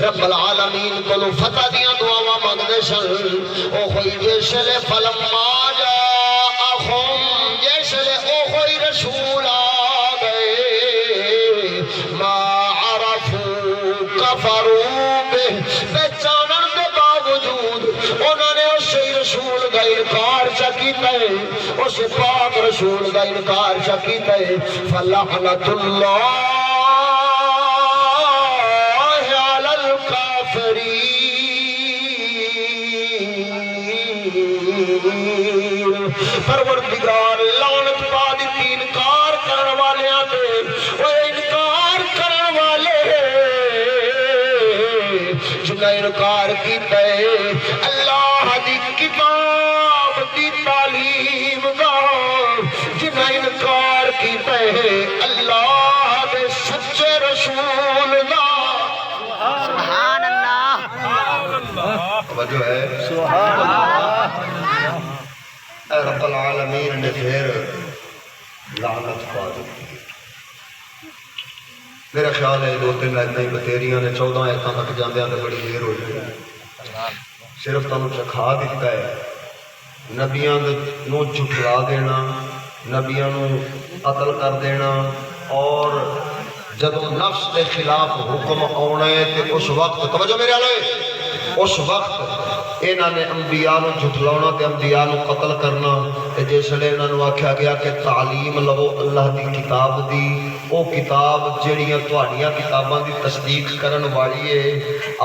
S2: رب العالمین کولوں فتح دیاں دعاواں منگدے سن او ہوئی جیسے فلما جاءہم جیسے او ہوئی رسول آ گئے ما عرفوا کفروا به پہچانن دے باوجود انہوں نے اس رسول کا انکار کیتا ہے اس پاک رسول کا انکار کیتا ہے فلعنت اللہ علی الکافرین پروردگار لعنت پا دیتی انکار کرن والیاں تے وہ انکار کرن والے جنہیں انکار کیتا ہے اللہ دی کتاب دی تعلیم دا جنہیں انکار کیتا ہے اللہ دے سچے رسول دا سبحان اللہ توجہ ہے سبحان اللہ اے رب العالمین نے پھر لعنت پا دی میرا خیال ہے دو تین آیتیں ہی بتیریاں نے 14 آیتاں تک جاندے ہیں بڑی دیر ہو جائے صرف تمہیں چکھا دیتا ہے نبیاں نو جھٹلا دینا نبیاں نو قتل کر دینا اور جب نفس کے خلاف حکم آنے تے اس وقت توجہ میرے آلے اس وقت انہاں نے انبیاء نو جھٹلاونا تے انبیاء نو قتل کرنا تے جسلے انہاں نوں آکھیا گیا کہ تعلیم لو اللہ دی کتاب دی، او کتاب جڑیاں تہاڈیاں کتاباں دی تصدیق کرن والی ہے،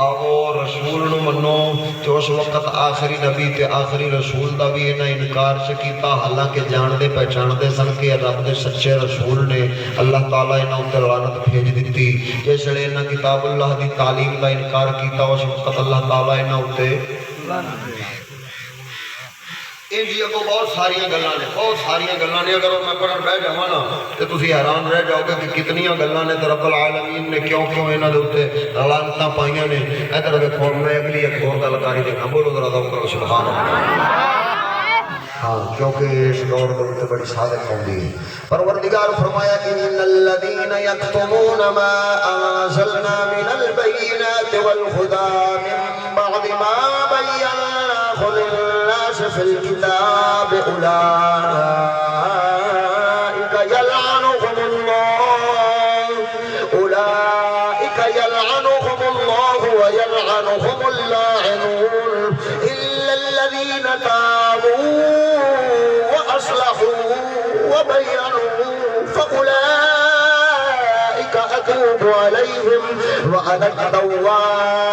S2: آو رسول نو منو۔ تے اس وقت آخری نبی تے آخری رسول دا بھی انہاں انکار کیتا، حالانکہ جاندے پہچاندے سن کہ رب دے سچے رسول نے۔ اللہ تعالیٰ انہاں تے لعنت بھیج دتی۔ جسلے انہاں کتاب اللہ دی تعلیم دا انکار کیتا، اس وقت اللہ تعالیٰ انہاں تے انجی اگو بہت ساریاں گلاں نے، بہت ساریاں گلاں نے۔ اگر میں پڑھن بیٹھ جاواں نا تے تسی حیران رہ جاؤ گے کہ کتنیاں گلاں نے تے رب العالمین نے کیوں انہاں دے اوتے لعنتاں پائیاں نے۔ ادھر ویکھو میں اگلی ایک اور گل کاری دیکھاں، بولو ذرا ذوق کرو سبحان اللہ۔ ہاں کیونکہ اس دور دے اوتے بڑی صادق ہوندی ہے۔ پروردگار فرمایا ان الذين يكتمون ما انزلنا من البينات والهدى من بعد ما بيناه للناس في الكتاب أولئك يلعنهم الله ويلعنهم اللاعنون إلا الذين تابوا وأصلحوا وبينوا فأولئك أتوب عليهم وأنا التواب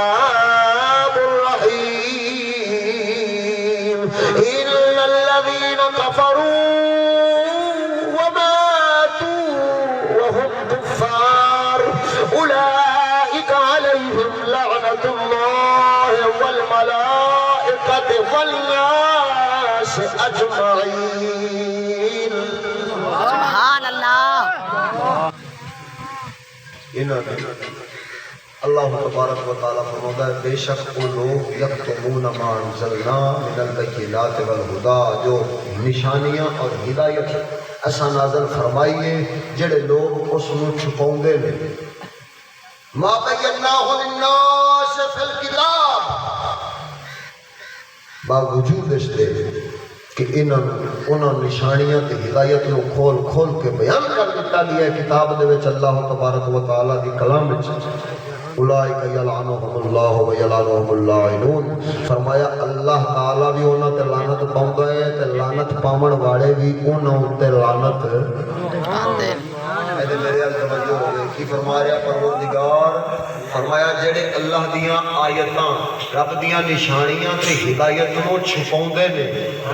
S2: الرحيم إن الذين كفروا وماتوا وهم كفار أولئك عليهم لعنة الله والملائكة والناس أجمعين
S3: سبحان اللہ۔
S2: اللہ تبارک و تعالیٰ فرماتا ہے بے شک وہ لوگ یکتمون ما انزلنا من البینات والہدی، جو نشانیاں اور ہدایت ایسا نازل فرمائیے جڑے لوگ اس نو چھپاؤندے نے۔ ما بیناہ للناس فی الکتاب، باوجود اس دے کہ انہاں نشانیاں تے ہدایت نو کھول کھول کے بیان کر دیتا گیا ہے کتاب دے وچ اللہ تبارک و تعالیٰ دی کلام وچ۔ اولئک یلعنہم اللہ و یلعنہم اللاعنون، فرمایا اللہ تعالیٰ بھی انہاں تے لعنت پاوندا ہے تے لعنت پاون والے بھی انہاں تے لعنت پاندے۔ اے میرے ال توجہ ہو گئی، کی فرما رہا پروردگار؟ فرمایا جڑے اللہ دیاں آیتاں رب دیاں نشانیاں تے ہدایت نو چھپاوندے نے،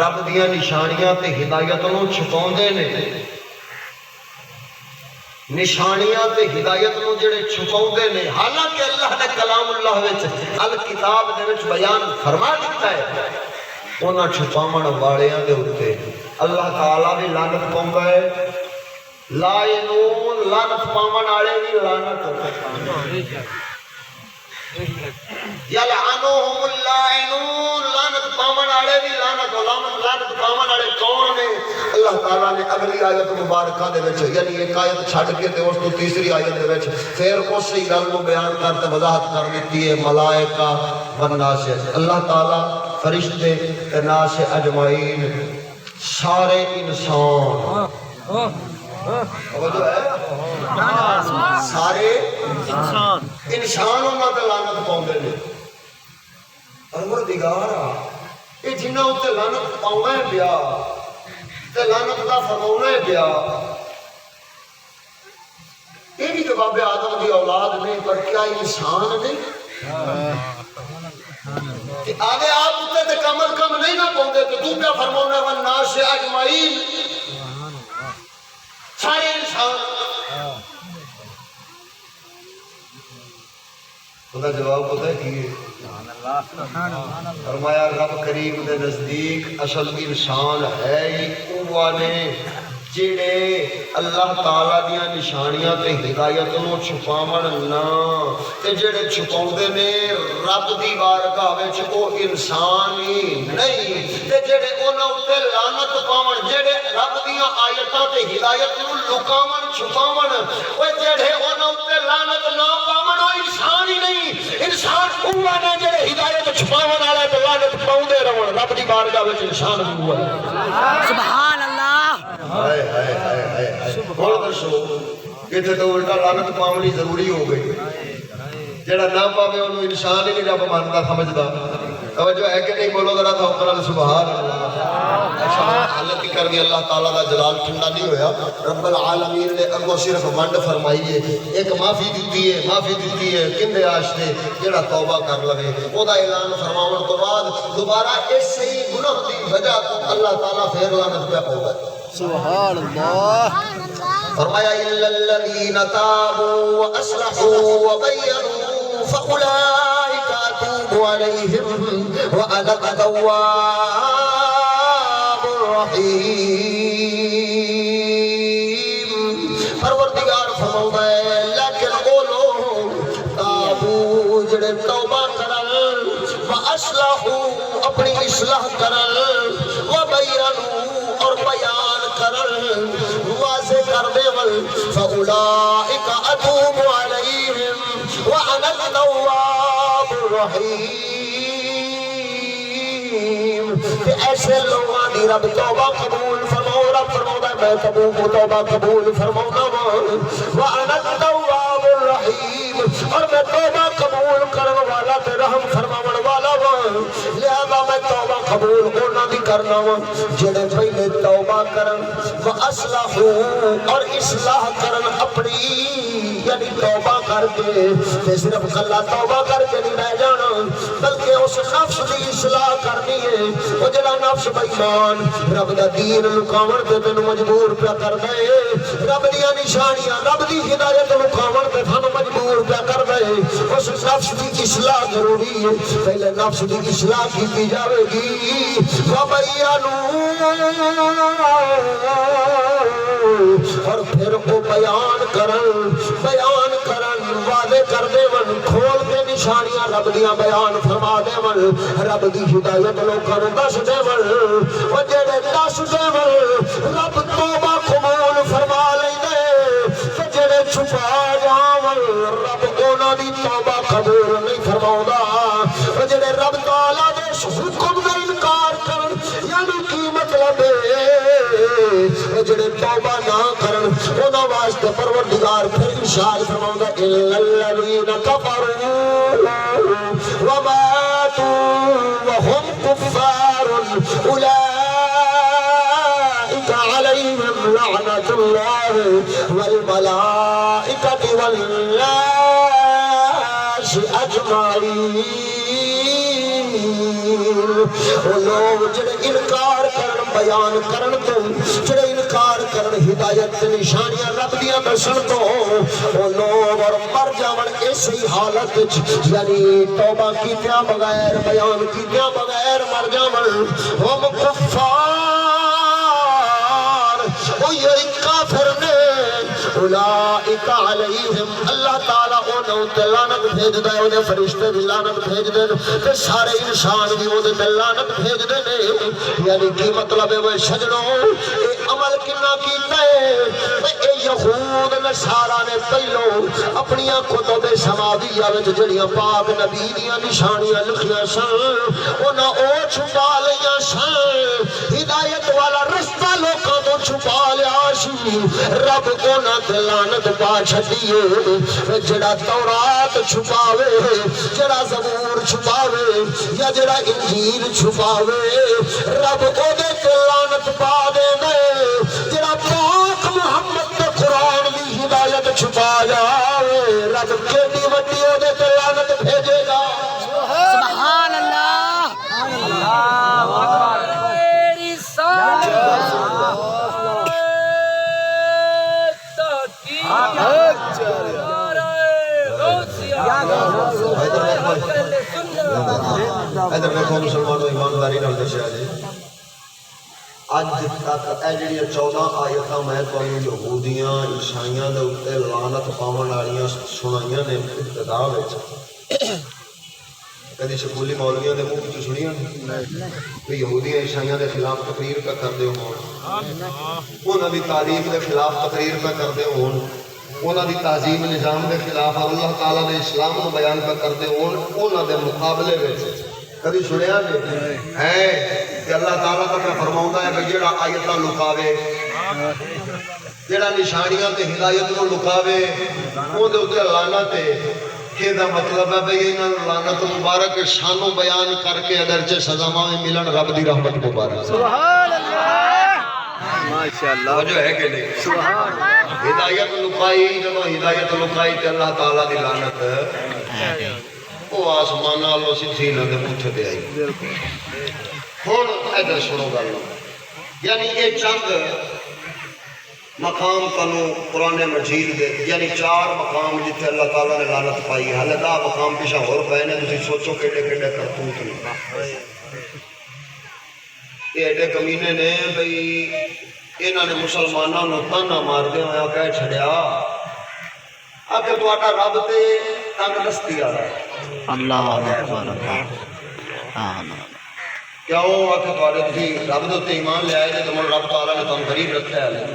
S2: رب دیاں نشانیاں تے ہدایت نو چھپاوندے نے، نشانیاں تے ہدایت نو جڑے چھپاوندے نے، حالانکہ اللہ نے کلام اللہ وچ الکتاب دے وچ بیان فرما دیتا ہے، انہاں چھپاون والیاں دے اوتے اللہ تعالیٰ بھی لعنت پاوندا ہے۔ لائنون لعنت پاون والے بھی لعنت، یلعنہم اللاعنون لعنت پاون والے بھی لعنت۔ لعنت پاون والے کون نے؟ اللہ تعالیٰ نے اگلی آیت مبارکہ دے وچ، یعنی ایک آیت چھڈ کے تے اس تو تیسری آیت دے وچ پھر اسی گل کو بیان کرتے وضاحت کر دیتی ہے ملائکہ والناس، اللہ تعالیٰ فرشتے تے ناس اجمعین سارے انسان، سارے انسان انہاں تے لعنت پاوندے نے۔ پروردگار اے جنہاں اُتے لعنت پاونا ہے پیا تے لعنت دا فرماونا ہے پیا، یہ بھی تو باب آدم دی اولاد نہیں پر کیا انسان نہیں؟ آگے آپ اُتے تے کم از کم نہیں نہ پاوندے تو تو کیا فرماونا ہے والناس اجمعین، سارے انسان۔ خدا جواب پتہ ہے کی فرمایا رب کریم دے نزدیک اصل انسان ہے ہی اوہ نے جڑے اللہ تعالیٰ دیاں نشانیاں تے ہدایت نو چھپاون نہ تے جڑے چھپاوندے نے رب دی بارگاہ وچ او انسان ہی نہیں تے جڑے انہاں اُتے لعنت پاون، جڑے رب دیاں آیتاں تے ہدایت نو لکاون چھپاون، او جڑے انہاں اُتے لعنت نہ پاون او انسان ہی نہیں۔ انسان اوہ نے جڑے ہدایت چھپاون والے تے لعنت پاوندے رہن، رب دی بارگاہ وچ انسان بھی ہوا ہے۔
S3: سبحان اللہ۔
S2: ہائے ہائے ہائے ہائے بول دسو اتنے تو الٹا لعنت پاونی ضروری ہو گئی، جڑا نہ پاوے انہوں انسان ہی نہیں رب مانتا سمجھدا۔ توجہ ہے کہ نہیں؟ بولو ذرا توکل سبحان اللہ۔ ایسا حالت ہی کر دی اللہ تعالیٰ کا جلال ٹھنڈا نہیں ہویا۔ رب العالمین نے اگوں صرف ونڈ فرمائی ہے، ایک معافی دیتی ہے کندے آشتے جڑا توبہ کر لگے۔ وہ دا اعلان فرماؤن تو بعد دوبارہ اس ہی گناہ دی وجہ تو اللہ تعالیٰ پھر لعنت پہ ہوگا۔
S1: سبحان اللہ۔
S2: فرمایا الا الذين تابوا واصلحوا وبينوا فاولئك اتوب عليهم وانا التواب الرحيم۔ پروردگار فرماتا ہے لیکن وہ لوگ تابو جڑے توبہ کرن واصلحوا اپنی اصلاح کرن وبينوا اور بیان کرن واضح کر دے ول فاولئک اتوب علیہم وانا التواب الرحیم۔ کہ ایسے لوگاں دی رب توبہ قبول فرماؤ۔ رب فرماؤں میں توبہ قبول فرماؤں وانا التواب الرحیم، اور میں توبہ قبول کرن والا تے رحم فرماون والا ہوں۔ لہذا میں توبہ قبول ہونا بھی کرنا ہوں جڑے پہلے توبہ کرن واصلحوا اور اصلاح کرن اپنی، یعنی توبہ کر کے تے صرف کلا توبہ کر کے نہیں رہ جانا بلکہ اس نفس دی اصلاح کرنی ہے۔ وہ جڑا نفس بے ایمان رب دا دین لکاون تے تینوں مجبور پیا کر دے، رب دی نشانیاں رب دی ہدایت لکاون تے تھانوں مجبور پیا کر دے، اس نفس دی اصلاح ضروری ہے۔ پہلے نفس دی اصلاح کی جاوے گی اور پھر وہ بیان کرن واضح کر دے ون، کھول کے نشانیاں رب دیاں بیان فرما دے ون، رب دی ہدایت لوکاں نوں دس دے ون۔ او جڑے دس دے ون رب توبہ قبول فرما لیندے، تے جڑے چھپا جاون رب انہاں دی توبہ قبول نہیں فرماوندا۔ او جڑے رب تعالیٰ دے حکم دا انکار کرن یعنی کی مطلب ہے جڑے توبہ نہ کرن انہاں واسطے پروردگار پھر ارشاد فرماوندا الا الذين كفروا وماتوا وهم كفار اولئك عليهم لعنة الله والملائكة والناس اجمعين۔ وہ لوگ جڑے انکار کرن بیان کرن تو، جڑے انکار کرن ہدایت نشانیاں رب دیاں دسن تو، وہ لوگ اور مر جاون اسی حالت یعنی توبہ کیتیاں بغیر بیان کیتیاں بغیر مر جاون ہم کفار، وہ یہ کافر نے۔ اولئک علیہم اللہ تعالیٰ انہوں تے لعنت بھیج دے، انہیں فرشتے بھی لعنت بھیج دے تے سارے انسان بھی انہیں تے لعنت بھیج دے نے۔ یعنی کی مطلب ہے وہ سجنوں اے عمل کنا کیتا ہے؟ اے یہود نصارا نے پہلو اپنی کتب سماویہ وچ جڑیاں پاک نبی دیاں نشانیاں لکھیاں سن انہاں او چھپا لیاں سن، ہدایت والا رستہ لوکاں تو چھپا لیا سی۔ رب انہاں تے لعنت پا چھڈیے، جڑا تورات چھپاوے، جڑا زبور چھپاوے یا جڑا انجیل چھپاوے رب او دے تے لعنت پا دے دے، جڑا پاک محمد تے قرآن دی ہدایت چھپا جاوے رب کیڑی وڈی او دے تے لعنت بھیجے گا۔
S3: سبحان اللہ۔ اللہ اکبر۔
S2: ادھر دیکھو مسلمانوں ایمانداری نال دسیا جی، اج تک اے جڑی 14 آیتاں میں تانوں یہودیاں عیسائیاں دے اوتے لعنت پاون والیاں سنائیاں نے ابتدا وچ، کدی سکولی مولویاں دے منہ وچ سنیاں کہ یہودیاں عیسائیاں دے خلاف تقریر پہ کردے ہون، انہاں دی تعلیم دے خلاف تقریر پہ کردے ہون، انہاں دی تعظیم نظام دے خلاف اللہ تعالیٰ دے اسلام کو بیان پہ کردے ہون، انہاں دے مقابلے وچ کبھی سنیا نہیں ہے کہ اللہ تعالیٰ کا فرماؤں ہے کہ جڑا آیتاں لکاوے، جڑا نشانیاں تے ہدایت کو لکاوے، وہ دے اوتے لعنت ہے۔ یہ دا مطلب ہے بھئی انہاں لعنت مبارک شانوں بیان کر کے اگرچہ سزاواں ملن رب دی رحمت مبارک
S1: سبحان اللہ ماشاءاللہ
S2: جو ہے کہ نہیں سبحان اللہ ہدایت لکائی جب ہدایت لکائی تے اللہ تعالیٰ دی لعنت وہ آسمان والوں سیدھی نہ دے پوچھ دے آئی ہن ادھر سنو گل یعنی یہ چند مقام تنو قرآن مجید دے یعنی 4 مقام جتھے اللہ تعالیٰ نے لعنت پائی حالے 10 مقام پیچھے اور پے نے تسی سوچو کیڑے کیڑے کرتوت نے یہ ایڈے کمینے نے بھئی انہاں نے مسلماناں نوں تانا مار دے ہویا کہہ چھڑیا آ کہ تہاڈا رب تے تنگ دستی آ رہا ہے
S3: اللہ اکبر اللہ
S2: کیا وہ آکھے تہاڈے تسی رب دے تے ایمان لے آئے تے تمہاں رب تعالیٰ نے تم غریب رکھیا ہے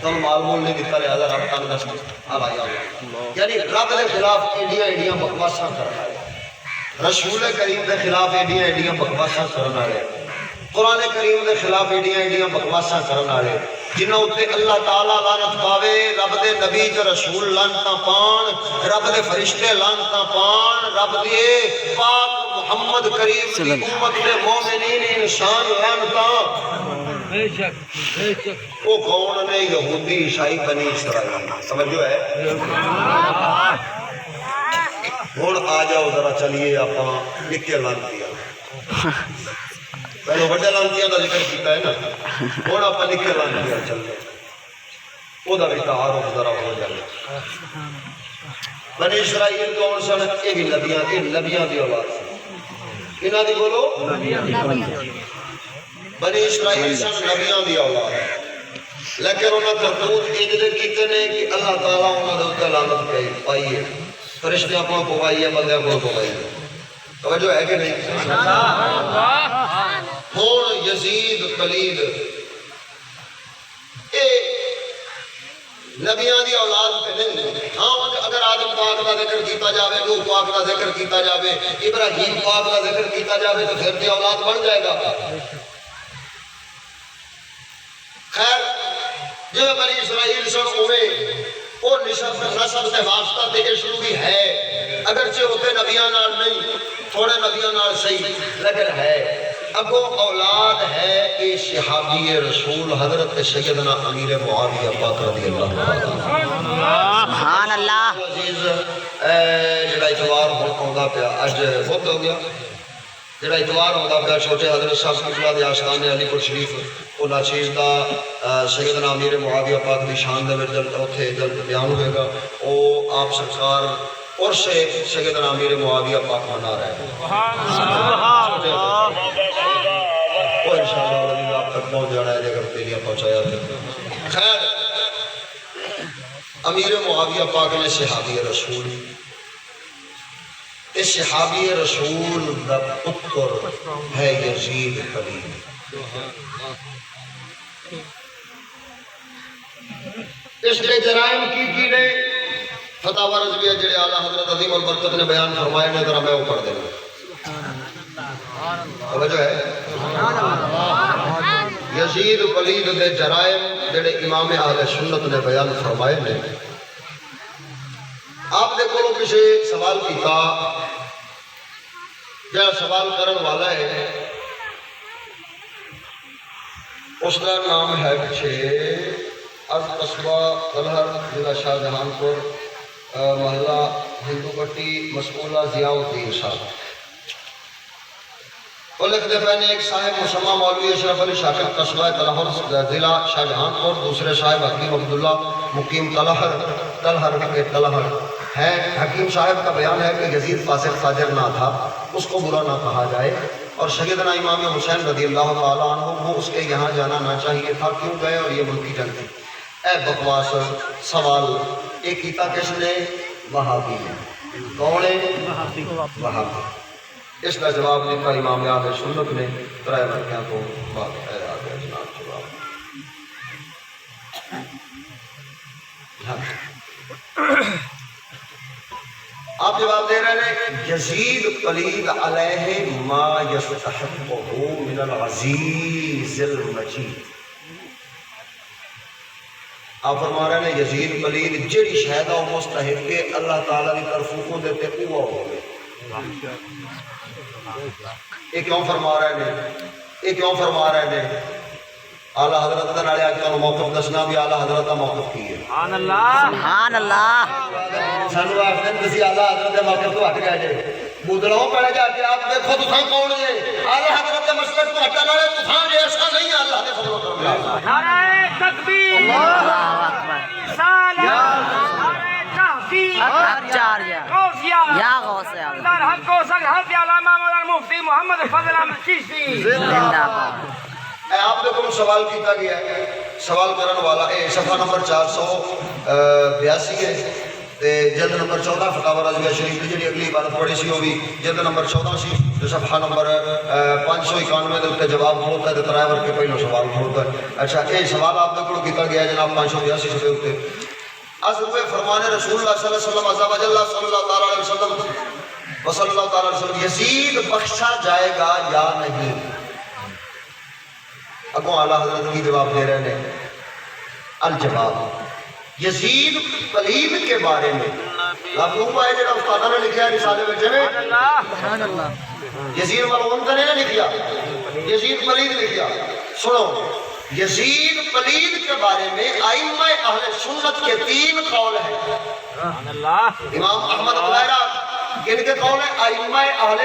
S2: تم مال مول نہیں دیتا لہذا رب تنگ دستی یعنی رب دے خلاف ایڈیاں ایڈیاں بکواساں کرنا ہے رسول کریم دے خلاف ایڈیاں ایڈیاں بکواساں کرنا ہے قرآن کریم دے خلاف ایڈیاں ایڈیاں بکواساں کرن والے جنہاں اُتے اللہ تعالیٰ لعنت پاوے رب دے نبی تے رسول لعنتاں پان رب دے فرشتے لعنتاں پان رب دے پاک محمد کریم دی امت دے مومنین انسان لعنتاں
S1: بے شک
S2: وہ کون نے یہودی عیسائی بنی اسرائیل سمجھو ہے ہن آ جاؤ ذرا چلیے آپاں نکے لعنتی پہلو بڑے لانتیاں دا ذکر کیتا ہے نا ہن آپاں نکے لانتیاں چلے او دا بھی تعارف ذرا ہو جائے بنی اسرائیل کون سن یہ بھی نبیاں دی اولاد سن انہاں دی بولو بنی اسرائیل سن نبیاں دی اولاد لیکن انہاں کرتوت اجدے کیتے نے کہ اللہ تعالیٰ انہاں دے اوتے لعنت پائی ہے فرشتیاں کو پوائی ہے بندیاں کو پوائی ہے توجہ ہے کہ نہیں ہون یزید پلید اے نبیان دی اولاد پہ نہیں ہاں اگر آدم پاک کا ذکر کیتا جاوے نوح پاک کا ذکر کیتا جاوے ابراہیم پاک کا ذکر کیتا جاوے تو پھر دی اولاد بن جائے گا خیر جو بنی اسرائیل سن ہوئے وہ نسب سے واسطہ تے عشق بھی ہے اگرچہ ہوتے نبیان نال نہیں تھوڑے نبیان نال صحیح لیکن ہے اگو اولاد ہے اے صحابی رسول حضرت سیدنا امیر معاویہ پاک رضی اللہ
S3: سبحان اللہ
S2: عزیز جڑا اتوار ہوتا پیا اج بہت ہو گیا جڑا اتوار ہوتا پیا چھوٹے حضرت صاحب قبلہ دے آستانے علی پور شریف وہ ناچیز دا سیدنا امیر معاویہ پاک دی شان دے وچ اوتھے جلد بیان ہوئے گا او آپ سرکار اور سے سیدنا امیر معاویہ پاک منا رہے ہیں سبحان اللہ وہ انشاءاللہ آپ تک پہنچ جانا ہے اگر پیلیاں پہنچایا تھا خیر امیر معاویہ پاک نے صحابی رسول اس صحابی رسول دا پتر ہے یزید پلید اس نے جرائم کی نے فتح رضویہ جڑے اعلیٰ حضرت عظیم البرکت نے بیان فرمائے نے ذرا میں وہ پڑھ دیں توجہ ہے یزید پلید دے جرائم جڑے امام اہل سنت نے بیان فرمائے نے آپ نے کو کسی سوال کیتا جہاں سوال کرن والا ہے اس کا نام ہے پیچھے قصبہ طلحر ضلع شاہجہان پور محلہ ہندو پٹی مسئولہ ضیاء الدین صاحب وہ لکھتے پہنے ایک صاحب مسمہ مولوی اشرف علی شاکر قصبہ طلحر ضلع شاہجہان پور دوسرے صاحب حکیم عبداللہ مقیم طلحر ہے حکیم صاحب کا بیان ہے کہ یزید فاسق فاجر نہ تھا اس کو برا نہ کہا جائے اور سیدنا امام حسین رضی اللہ تعالیٰ عنہ وہ اس کے یہاں جانا نہ چاہیے تھا کیوں گئے اور یہ ملکی جنگ تھی اے بکواس سوال ایک کیتا کس نے وہابی نے کون ہے وہابی اس کا جواب دیتا امام اہل سنت نے ترائے مرکیاں کو بات ہے آگے جناب جواب آپ جواب دے رہے ہیں یزید پلید علیہ ما یستحقہ من العزیز المجید آپ فرما رہے ہیں یزید پلید جڑی شہدہ و مستحق کے اللہ تعالیٰ کی طرفوں کو دیتے وہ ہو گئے. یہ کیوں فرما رہے ہیں؟ یہ کیوں فرما رہے ہیں؟ اعلیٰ حضرت کا نالے آج کا موقف دسنا بھی اعلیٰ حضرت کا موقف کی ہے.
S3: سبحان اللہ سبحان اللہ.
S2: سانو آخر کسی اعلیٰ حضرت کے موقف تو ہٹ گئے جے بدلوں پڑے جا کے آپ دیکھو تو کون جے اعلیٰ حضرت کے مسلک تو ہٹا والے تو ایسا نہیں ہے. اللہ کے فضل و کرم سے
S4: نعرہ تکبیر،
S3: اللہ اکبر.
S4: رسالت، نعرہ تحقیق،
S3: آچاریہ
S4: غوثیہ،
S3: یا غوث اعظم
S4: در حق و سر حضرت علامہ مولانا مفتی محمد فضل احمد چشتی
S3: زندہ باد.
S2: آپ کو سوال کیتا گیا ہے. سوال کرن والا اے صفحہ نمبر 482 ہے تے جلد نمبر 14 فتاوی رضویہ شریف کی جڑی اگلی عبارت پڑھی سی ہوگی جلد نمبر 14 سی تے صفحہ نمبر 591 دے اوپر جواب ہوتا ہے تے ترائے ور کے پہلو سوال ہوتا ہے. اچھا اے سوال آپ کو کیتا گیا ہے جناب 582 صفحے اوپر. از ہوئے فرمان رسول اللہ صلی اللہ علیہ وسلم عز وجل صلی اللہ تعالی علیہ وسلم وصلی اللہ تعالی علیہ وسلم یزید بخشا جائے گا یا نہیں. اگوں اعلیٰ حضرت کی جواب دے رہے ہیں. الجواب یزید پلید کے بارے میں لفظ ہے جڑا استاد نے لکھا ہے رسالے میں
S3: سبحان اللہ.
S2: یزید ملعون نے لکھیا یزید پلید لکھیا. سنو یزید پلید کے بارے میں ائمہ اہل سنت کے 3 قول ہیں.
S4: سبحان اللہ.
S2: امام احمد وغیرہ ان کے قول ہیں ائمہ اہل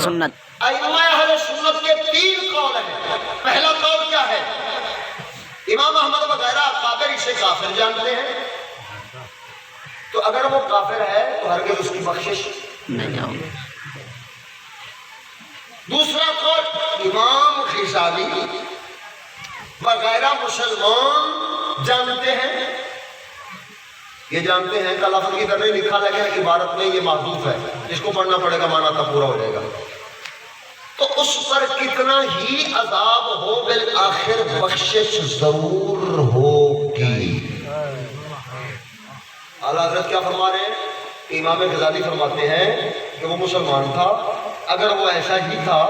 S3: سنت.
S2: ائمہ اہل سنت کے 3 قول ہیں. پہلا قول کیا ہے؟ امام احمد وغیرہ کافر اسے کافر جانتے ہیں تو اگر وہ کافر ہے تو ہرگز اس کی بخشش
S3: نہیں ہوگی.
S2: دوسرا قول امام غزالی وغیرہ مسلمان جانتے ہیں. یہ جانتے ہیں کہ لفظ کی طرح نہیں لکھا لیکن عبارت میں یہ محذوف ہے جس کو پڑھنا پڑے گا معنی تب پورا ہو جائے گا. تو اس پر کتنا ہی عذاب ہو بالآخر بخشش ضرور ہوگی. اعلیٰ حضرت کیا فرما رہے ہیں؟ امام غزالی فرماتے ہیں کہ وہ مسلمان تھا. اگر وہ ایسا ہی تھا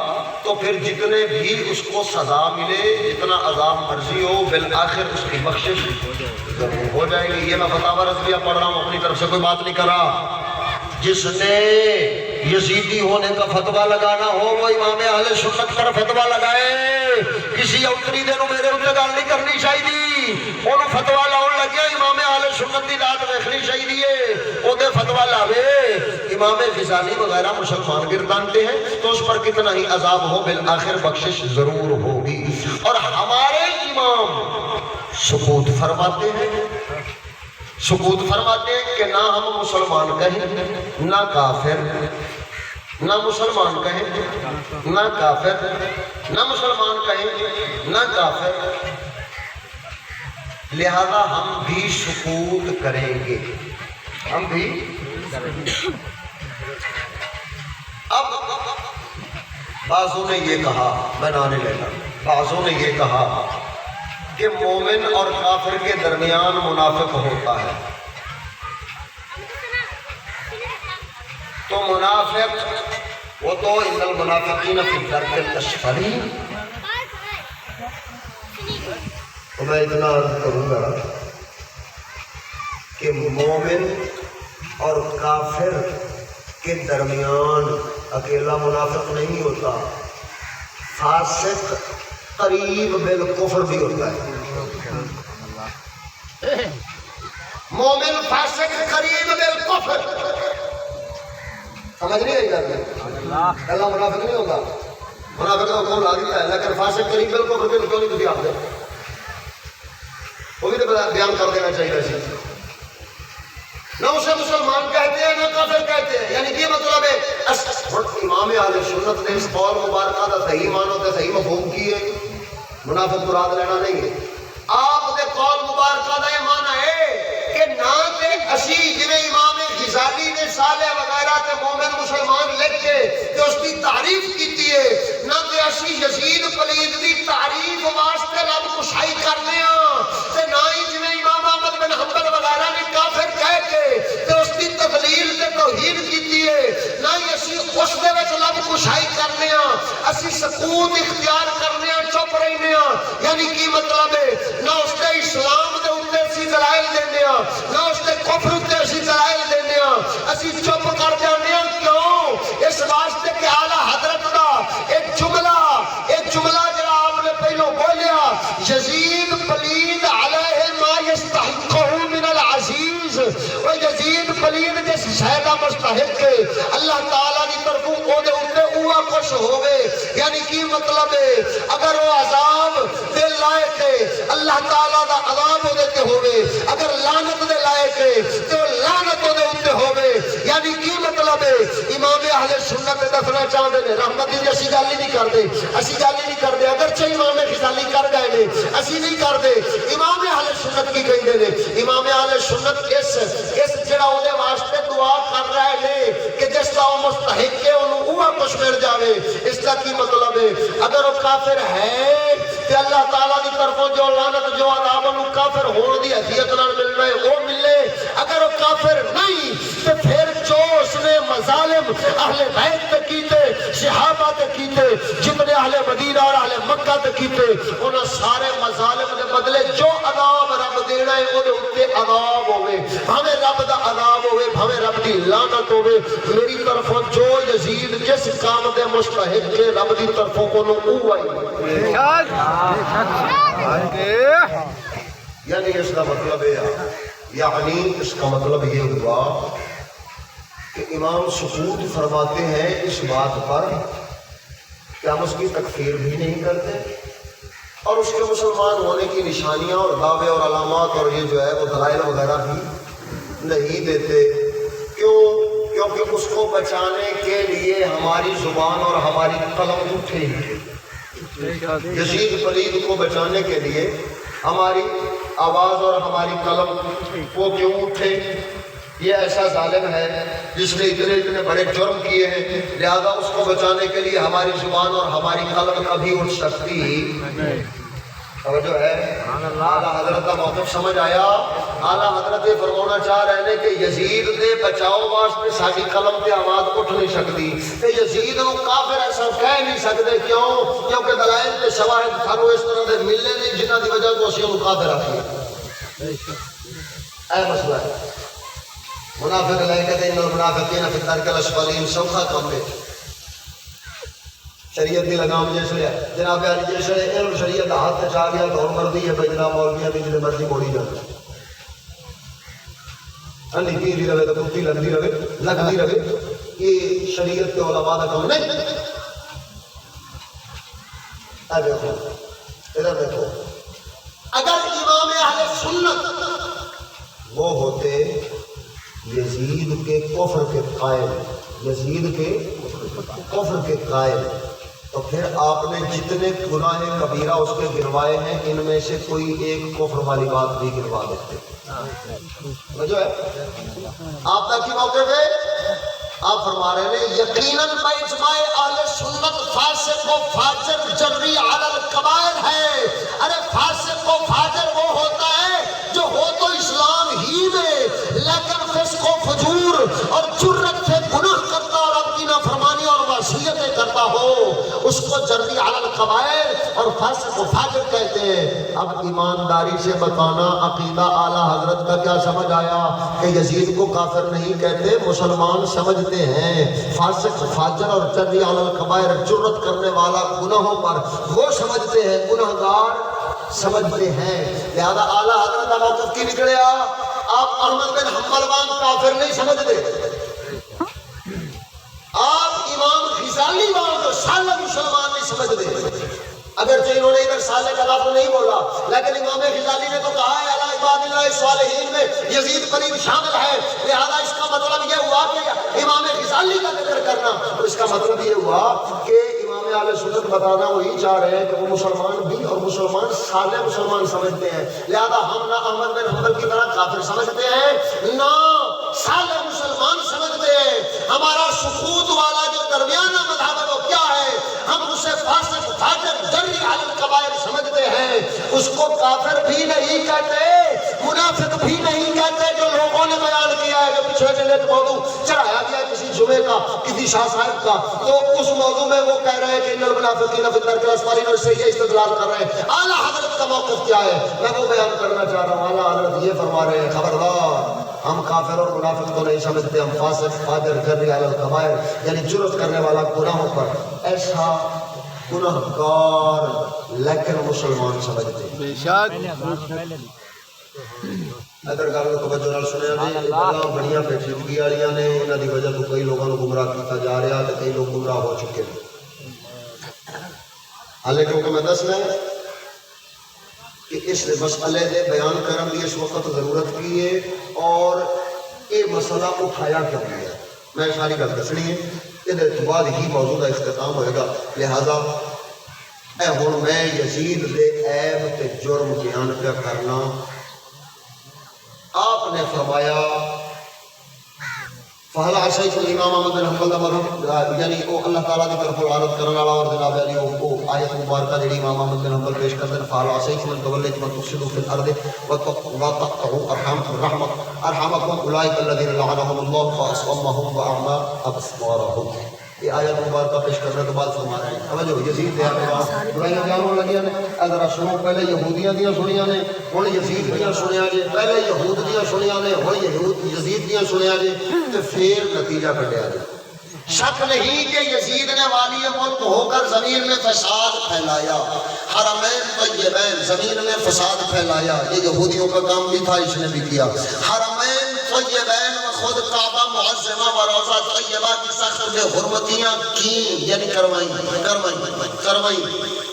S2: تو پھر جتنے بھی اس کو سزا ملے جتنا عذاب مرضی ہو بالآخر اس کی بخشش ضرور ہو جائے گی. یہ میں فتاوی رضویہ پڑھ رہا ہوں اپنی طرف سے کوئی بات نہیں کر رہا. جس نے یزیدی ہونے کا فتویٰ لگانا ہو وہ امام اہل سنت پر فتویٰ لگائے. کسی اوتری دے نو میرے اوتے گل نہیں کرنی چاہیے. اونوں فتویٰ لاؤن لگیا امام اہل سنت دی ذات ویکھنی چاہیے او دے فتویٰ لاوے. امام غزالی وغیرہ مسلمان گردانتے ہیں تو اس پر کتنا ہی عذاب ہو بالآخر بخشش ضرور ہوگی. اور ہمارے امام سکوت فرماتے ہیں کہ نہ ہم مسلمان کہیں نہ کافر نہ مسلمان کہیں نہ کافر نہ مسلمان کہیں نہ کافر لہذا ہم بھی سکوت کریں گے. ہم بھی اب بعضوں نے یہ کہا میں نانے لگا بعضوں نے یہ کہا کہ مومن اور کافر کے درمیان منافق ہوتا ہے. تو منافق وہ تو ان المنافقین فی الدرک الاسفل. تو میں اتنا عرض کروں گا کہ مومن اور کافر کے درمیان اکیلا منافق نہیں ہوتا. فاسق قریب بالکفر بھی ہوتا ہے. مومن فاسق قریب بالکفر. سمجھ نہیں آئی جاتی اللہ منافق نہیں ہوتا. منافق کا حکم لا دیتا ہے لیکن فاسق قریب بالکفر بھی کیوں نہیں تھی آپ نے وہ بھی تو بیان کر دینا چاہیے. سی نہ اسے مسلمان کہتے ہیں نہ کافر کہتے ہیں. یعنی یہ مطلب ہے امام اہل سنت نے اس قول مبارکہ کا صحیح معنی تے صحیح مفہوم کی ہے. منافق مراد لینا نہیں ہے. آپ کے قول مبارکہ کا یہ معنی ہے کہ نہ تے اسی جویں امام غزالی نے صالح وغیرہ تے مومن مسلمان لکھ کے تے اس کی تعریف کیتی ہے نہ تے اسی یزید پلید دی تعریف واسطے رب کشائی کرنے ہاں تے نہ ہی جویں امام احمد بن حنبل وغیرہ نے کافر کہہ کے تے اس کی تضلیل تے توہین کیتی ہے نہ ہی اسی اس دے وچ رب کشائی کرنے ہاں. اسی سکوت اختیار کرنے ہاں چپ رہنے ہاں، یعنی کی مطلب ہے نہ اس نے اسلام دے اوتے اسی دلائل دینے ہاں، نہ اس نے کفر اوتے اسی دلائل دینے ہاں، اسی چپ کر جانے ہاں۔ کیوں؟ اس واسطے کہ اعلیٰ حضرت دا ایک جملہ جڑا آپ نے پہلو بولیا، یزید پلید علیہ ما یستحقہ من العزیز، وہ یزید پلید جس شہدہ مستحق ہے اللہ تعالیٰ دی طرفوں او دے اوتے اوہ خوش ہوئے۔ یعنی کی مطلب ہے اگر وہ عذاب دے لائق ہے اللہ تعالیٰ دا عذاب ہو دیتے ہوئے، اگر لعنت دے لائق ہے تو لعنت ہو دیتے ہوئے۔ یعنی کی مطلب ہے امام اہل سنت دسنا چاہتے ہیں رحمت دی اسی گل نہیں کرتے، اسی گل نہیں کرتے، اگرچہ امام غزالی کر گئے نے اسی نہیں کرتے۔ امام اہل سنت کی کہتے ہیں امام اہل سنت اس جڑا او دے واسطے دعا کر رہے نے کہ جس کا وہ مستحق ہے انہوں اوہ کچھ مل جاوے۔ اس کا کی مطلب ہے اگر وہ کافر ہے کہ اللہ تعالیٰ کی طرفوں جو لعنت جو عذاب انہوں کافر ہون دی حیثیت نال مل رہے وہ ملے، اگر وہ کافر نہیں تو پھر جو اس نے مظالم اہل بیت تے کیتے، صحابہ تے کیتے، جتنے اہل مدینہ اور اہل مکہ تے کیتے، انہاں سارے مظالم دے بدلے جو عذاب رب دینا ہے وہ اتے عذاب ہوئے، بھاوے رب دا عذاب ہوئے، بھاوے رب دی لعنت ہوئے، میری طرفوں جو یزید جس کام دے مستحق ہے رب دی طرفوں کو آئی۔ یعنی اس کا مطلب ہے یعنی اس کا مطلب یہ ہوا کہ امام سکوت فرماتے ہیں اس بات پر کہ ہم اس کی تکفیر بھی نہیں کرتے اور اس کے مسلمان ہونے کی نشانیاں اور دعوے اور علامات اور یہ جو ہے وہ دلائل وغیرہ بھی نہیں دیتے۔ کیونکہ اس کو بچانے کے لیے ہماری زبان اور ہماری قلم اٹھے ہی، یزید پلید کو بچانے کے لیے ہماری آواز اور ہماری قلم وہ کیوں اٹھے؟ یہ ایسا ظالم ہے جس نے اتنے بڑے جرم کیے ہیں، لہذا اس کو بچانے کے لیے ہماری زبان اور ہماری قلم کبھی اٹھ سکتی ہی توجہ ہے۔ اعلیٰ حضرت کا موقف سمجھ آیا؟ اعلیٰ حضرت یہ فرمانا چاہ رہے ہیں کہ یزید دے بچاؤ واسطے ساری قلم تے آواز اٹھ نہیں سکتی، کہ یزید نو کافر ایسا کہہ نہیں سکتے۔ کیوں؟ کیونکہ دلائل تے شواہد سانو اس طرح دے ملنے نہیں جنہاں دی وجہ تو اسی نو کافر آکھیے۔ اے مسئلہ ہے منافق لے کے ان المنافقین فی الدرک الاسفل سوکھا کم ہے۔ شریعت کی لگام جیسے ہے جناب علی جیسے علم شریعت ہاتھ سے چاہ گیا تو اور مرضی ہے بھائی جناب مولویاں دی جنہیں مرضی موڑی جاتا انہی پیری رہے تو کتی لگتی رہے یہ شریعت کے علماء کا کم نہیں۔ اے دیکھو ادھر دیکھو، اگر امام اہل سنت وہ ہوتے یزید کے کفر کے قائل، یزید کے کفر کے قائل، تو پھر آپ نے جتنے گناہ کبیرہ اس کے گنوائے ہیں ان میں سے کوئی ایک کفر والی بات بھی گنوا دیتے۔ جو ہے آپ کا کی موقف ہے؟ آپ فرما رہے ہیں یقیناً باجماع اہل سنت فاسق و فاجر جری علی الکبائر ہے۔ ارے فاسق و فاجر وہ ہوتا ہے جو ہو تو اسلام ہی میں لیکن فسق و فجور اور جرت سے گناہ کرتا اور اپنی نافرمانی اور معصیتیں کرتا ہو، اس کو جری علی الکبائر اور فاسق و فاجر کہتے ہیں۔ اب ایمانداری سے بتانا عقیدہ اعلیٰ حضرت کا کیا سمجھ آیا کہ یزید کو کافر نہیں کہتے، مسلمان سمجھتے ہیں فاسق فاجر اور جری علی الکبائر جرت کرنے والا گناہوں پر وہ سمجھتے ہیں گناہگار سمجھتے ہیں۔ لہذا اعلیٰ حضرت کا موقف کی نکلیا آپ احمد بن حنبل وان کافر نہیں سمجھتے، آپ امام غزالی وان کو سالہ مسلمان نہیں سمجھتے۔ اگرچہ انہوں نے ادھر سالے کا لفظ نہیں بولا لیکن امام غزالی نے تو کہا ہے علی عباد اللہ الصالحین میں یزید قریب شامل ہے، لہذا اس کا مطلب یہ ہوا کہ امام غزالی کا ذکر کرنا، اور اس کا مطلب یہ ہوا کہ امام اہل سنت بتانا وہی چاہ رہے ہیں کہ وہ مسلمان بھی اور مسلمان صالح مسلمان سمجھتے ہیں، لہذا ہم نہ احمد بن حنبل کی طرح کافر سمجھتے ہیں نہ صالح مسلمان سمجھتے ہیں۔ ہمارا سکوت والا جو درمیانہ مذہب ہے وہ کیا ہے؟ ہم اسے فاسق فاجر جری علی الکبائر سمجھتے ہیں، اس کو کافر بھی نہیں کہتے، منافق بھی نہیں کہتے جو لوگوں نے بیان کیا ہے کہ پیچھے سلسلے میں ایک موضوع چڑھایا گیا کسی جمعے کا کسی شاہ صاحب کا, تو اس موضوع میں وہ کہہ رہے ہیں کہ ان المنافقین فی الدرک الاسفل, اور سے یہ استدلال کر رہے ہیں. اعلیٰ حضرت کا موقف کیا ہے میں وہ بیان کرنا چاہ رہا ہوں. اعلیٰ حضرت یہ فرما رہے ہیں خبردار ہم کافر اور منافق کو نہیں سمجھتے, ہم فاسق فاجر جری علی الکبائر یعنی جرات کرنے والا گناہوں پر ایسا گناہگار لیکن مسلمان سمجھتے ہیں.
S1: بے شک
S2: اگر گل توجہ نال سنیا جی گلاں بڑیاں پیچیدگی والیاں نے, انہاں دی وجہ تو کئی لوگاں نوں گمراہ کیتا جا رہا تے کئی لوگ گمراہ ہو چکے ہیں. حالے کیونکہ میں دسنا ہے کہ اس مسئلے دے بیان کرن دی اس وقت ضرورت کی ہے اور یہ مسئلہ اٹھایا کیوں ہے میں ساری گل دسنی ہے. یہ بعد ہی موضوع کا اختتام ہوئے گا, لہذا اے ہن میں یزید دے عیب تے جرم بیان پہ کرنا. آپ نے فرمایا فہل عصیتم امام احمد بن حنبل دا مذہب یعنی وہ اللہ تعالیٰ کی طرف لعنت کرنے والا اور جناب علی وہ آیت مبارکہ جڑی امام احمد بن حنبل پیش کرتے ہیں فہل عصیتم ان تولیتم ان تفسدوا فی الارض وتقطعوا ارحامکم اولئک الذین لعنهم اللہ فاصمهم واعمی ابصارهم. یہ آیت مبارکہ پیش کرنے کے بعد فرما رہے ہیں توجہ یزید دے برائیاں بیان ہونے لگیاں نے. اگر سنو پہلے یہودیاں دیاں سنیاں نے, ہن یزید دیاں سنیاں جے, پہلے یہود دیاں سنیاں نے, ہن یزید دیاں سنیاں جے, تے پھر نتیجہ کڈیا جے. شک نہیں کہ یزید نے والی ملک ہو کر زمین میں فساد پھیلایا, حرمین طیبین زمین میں فساد پھیلایا, یہ یہودیوں کا کام بھی تھا, اس نے بھی کیا. حرمین طیبین خود کعبہ معظمہ و روضہ طیبہ کی سخت میں حرمتیاں کی یعنی کروائیں.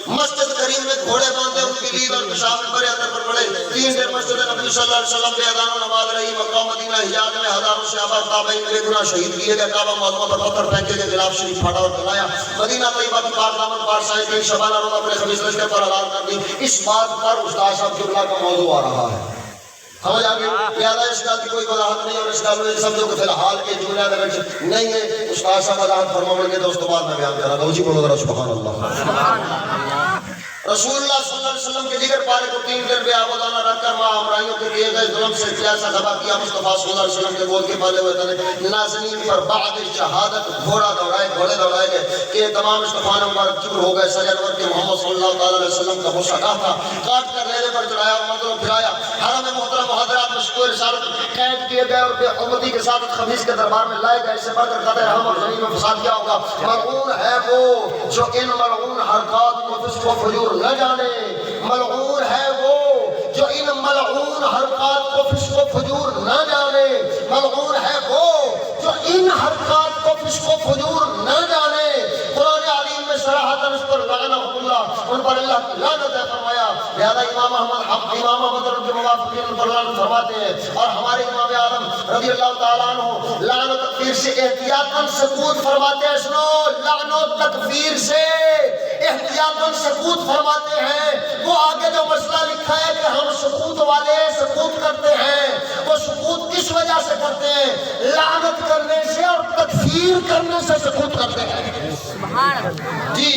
S2: مسجد کریم میں گھوڑے باندھے ان کی لید اور پیشاب میں بڑے اثر پر پڑے. 3 دن مسجد نبی صلی اللہ علیہ وسلم بے اذان و نماز رہی. مکہ مدینہ حجاز میں ہزاروں صحابہ تابعین بے گناہ شہید کیے گئے. کعبہ معظمہ پر پتھر پھینکے گئے, غلاف شریف پھاڑا اور جلایا. مدینہ طیبہ کی پاک دامن پار سائے 3 شبانہ روزہ اپنے خبیث لشکر پر حلال کر دی. اس بات پر استاد صاحب قبلہ کا موضوع آ رہا ہے. سمجھ آگے لہذا اس کا کوئی وضاحت نہیں, اور اس کا سمجھو کہ فی الحال کے جملے دے وچ نہیں ہے. استاد صاحب وضاحت فرماؤں گے تو اس کے بعد میں بیان کراں گا. جی بولو ذرا سبحان اللہ. رسول اللہ صلی اللہ علیہ وسلم کے جگر پارے کو 3 دن بے آبادانہ رکھ کر وہاں ہمراہیوں کے دیے گئے ظلم سے جیسا دبا کیا. مصطفیٰ صلی اللہ علیہ وسلم کے بول کے پہلے ہوئے تھے نازنین پر بعد شہادت گھوڑے دوڑائے گئے کہ تمام مصطفیٰ نے مبارک چور ہو گئے. سجد ور کے محمد صلی اللہ علیہ وسلم کا غصہ تھا, کاٹ کر نیزے پر چڑھایا اور مردوں پھرایا. حرم محترم حضرات مشکور رسالت قید کیے گئے اور بے حرمتی کے ساتھ خبیث کے دربار میں لائے گئے. اس سے بڑھ کر قدر رحم اور زمین میں فساد کیا ہوگا. ملعون ہے وہ جو ان ملعون حرکات کو فسق و فجور نہ جانے. ملعون ہے وہ جو ان ملعون حرکات کو فسق و فجور نہ جانے. ملعون ہے وہ جو ان حرکات کو فسق و فجور نہ جانے. قرآن عظیم میں صراحتاً اس پر لعنہ اللہ, ان پر اللہ کی لعنت ہے فرمایا. لہذا امام احمد اور ان کے موافقین ان پر لعنت فرماتے ہیں. اور ہمارے امام اعظم رضی اللہ تعالیٰ عنہ لعن و تکفیر سے احتیاطاً سکوت فرماتے ہیں. سنو, لعن و تکفیر سے احتیاطاً سکوت فرماتے ہیں. وہ آگے جو مسئلہ لکھا ہے کہ ہم سکوت والے سکوت کرتے ہیں, وہ سکوت کس وجہ سے کرتے ہیں؟ لعنت کرنے سے اور تکفیر کرنے سے سکوت کرتے ہیں. جی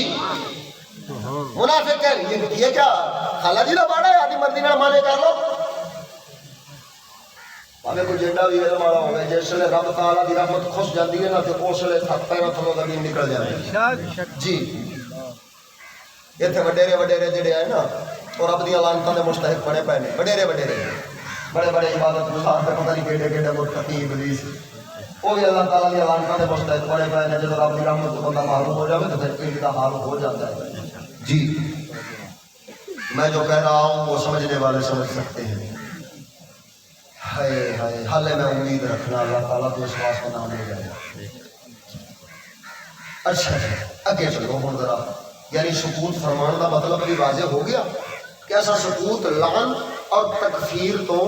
S2: منافق کہہ رہی ہے یہ کیا خالہ جی لباڑا ہے, آدھی مرضی نہ مانے کر لو. ہمیں کوئی جنڈا بھی ہے مارا ہوگا. جس نے رب تعالیٰ دی رحمت خوش جاتی ہے نا تو اس لیے تھک پیروں تھلوں زمین نکل جائے. جی اتنے وڈیرے جڑے آئے نا اور رب دیا لعنتاں دے مستحق بنے پے نے. وڈیرے بڑے عبادت گزار تے پتہ نہیں کیڑے متقی ابلیس وہ بھی اللہ تعالیٰ دیا لعنتاں دے مستحق بنے پے نے. جب رب دی رحمت تو بندہ معروف ہو جائے تو پھر ان کا حال ہو جاتا ہے. جی میں جو کہہ رہا ہوں وہ سمجھنے والے سمجھ سکتے ہیں. ہائے حالے میں امید رکھنا اللہ تعالیٰ تو اس واسطے نہ لے جائے. اچھا اگے چلو ہوں ذرا, یعنی سکوت فرمان کا مطلب بھی واضح ہو گیا کہ ایسا سکوت لعن اور تکفیر تو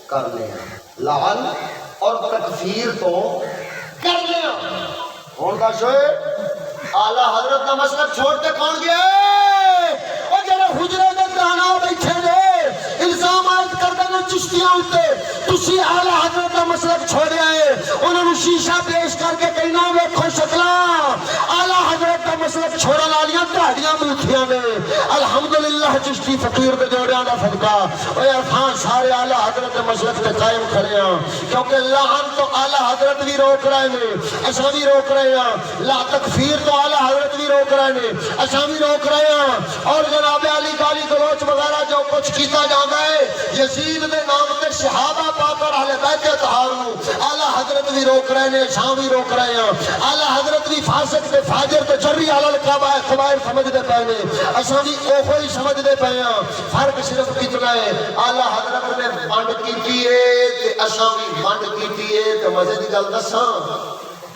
S2: کر لیں. لعن اور تکفیر تو کر لیں. ہوں دس اعلیٰ حضرت کا مسلک چھوڑتے کون گیا؟ اور جڑے حجرے دے کانا بیٹھے نے الزام عائد کر دینا چشتیاں ہوتے, تسی اعلیٰ حضرت کا مسلک چھوڑے آئے, انہوں نے شیشہ پیش کر کے کہنا ویکھو شکلاں اعلیٰ حضرت کا مسلک چھوڑن والیاں تہاڈیاں موتھیاں نے. الحمدللہ اللہ چشتی فقیر دے جوڑیاں دا صدقہ اے عرفان سارے اعلی حضرت مشرق تے قائم کھڑے ہیں کیونکہ لعن تو اعلی حضرت بھی روک رہے ہیں اساں بھی روک رہے ہیں لا تکفیر تو اعلی حضرت بھی روک رہے ہیں اساں بھی روک رہے ہیں اور جناب علی گالی گلوچ وغیرہ جو کچھ کیتا جاندا ہے یزید دے نام تے صحابہ پاک اور اہل بیت اطہار نو اعلی حضرت بھی روک رہے ہیں اساں بھی روک رہے ہیں اعلی حضرت بھی فاسق تے فاجر تے جری علی القبائر سمجھدے پے نے اساں بھی اوہی سمجھدے پے ہیں فرق صرف کتنا ہے اعلی حضرت نے بند کیتی ہے تے اساں بھی بند کیتی ہے تے مزے دی گل دساں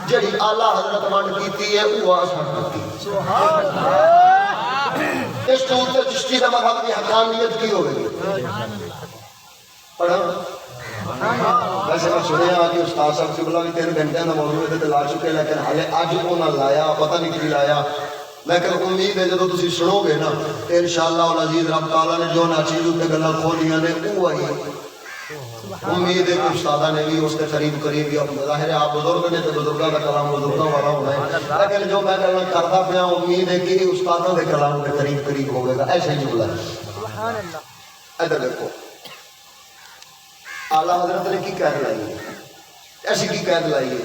S2: جڑی اعلی حضرت بند کیتی ہے وہ اساں کیتی سبحان اللہ اس تو تے چشتی دا مذہب کی حقانیت کی ہوگی پڑھا ویسے میں سنیا کہ استاد صاحب قبلہ بھی 3 گھنٹے کا موضوع تے لا چکے لیکن حالے اج انہاں لایا پتہ نہیں کی لایا لیکن امید ہے جدو تسی سنو گے نا کہ انشاءاللہ العزیز رب تعالیٰ نے جو ناچیز تے گلاں کھولیاں نے وہی امید ہے کہ استادہ نے بھی اس کے قریب یا ظاہر ہے آپ بزرگ نے تو بزرگاں کا کلام بزرگاں والا ہونا ہے لیکن جو میں گلاں کرتا پیا امید ہے کہ استادوں کے کلام کے قریب ہوگا ایسے ہی جملہ ہے سبحان اللہ ادھر دیکھو اعلیٰ حضرت نے کی قید لائی ہے ایسی کی قید لائی ہے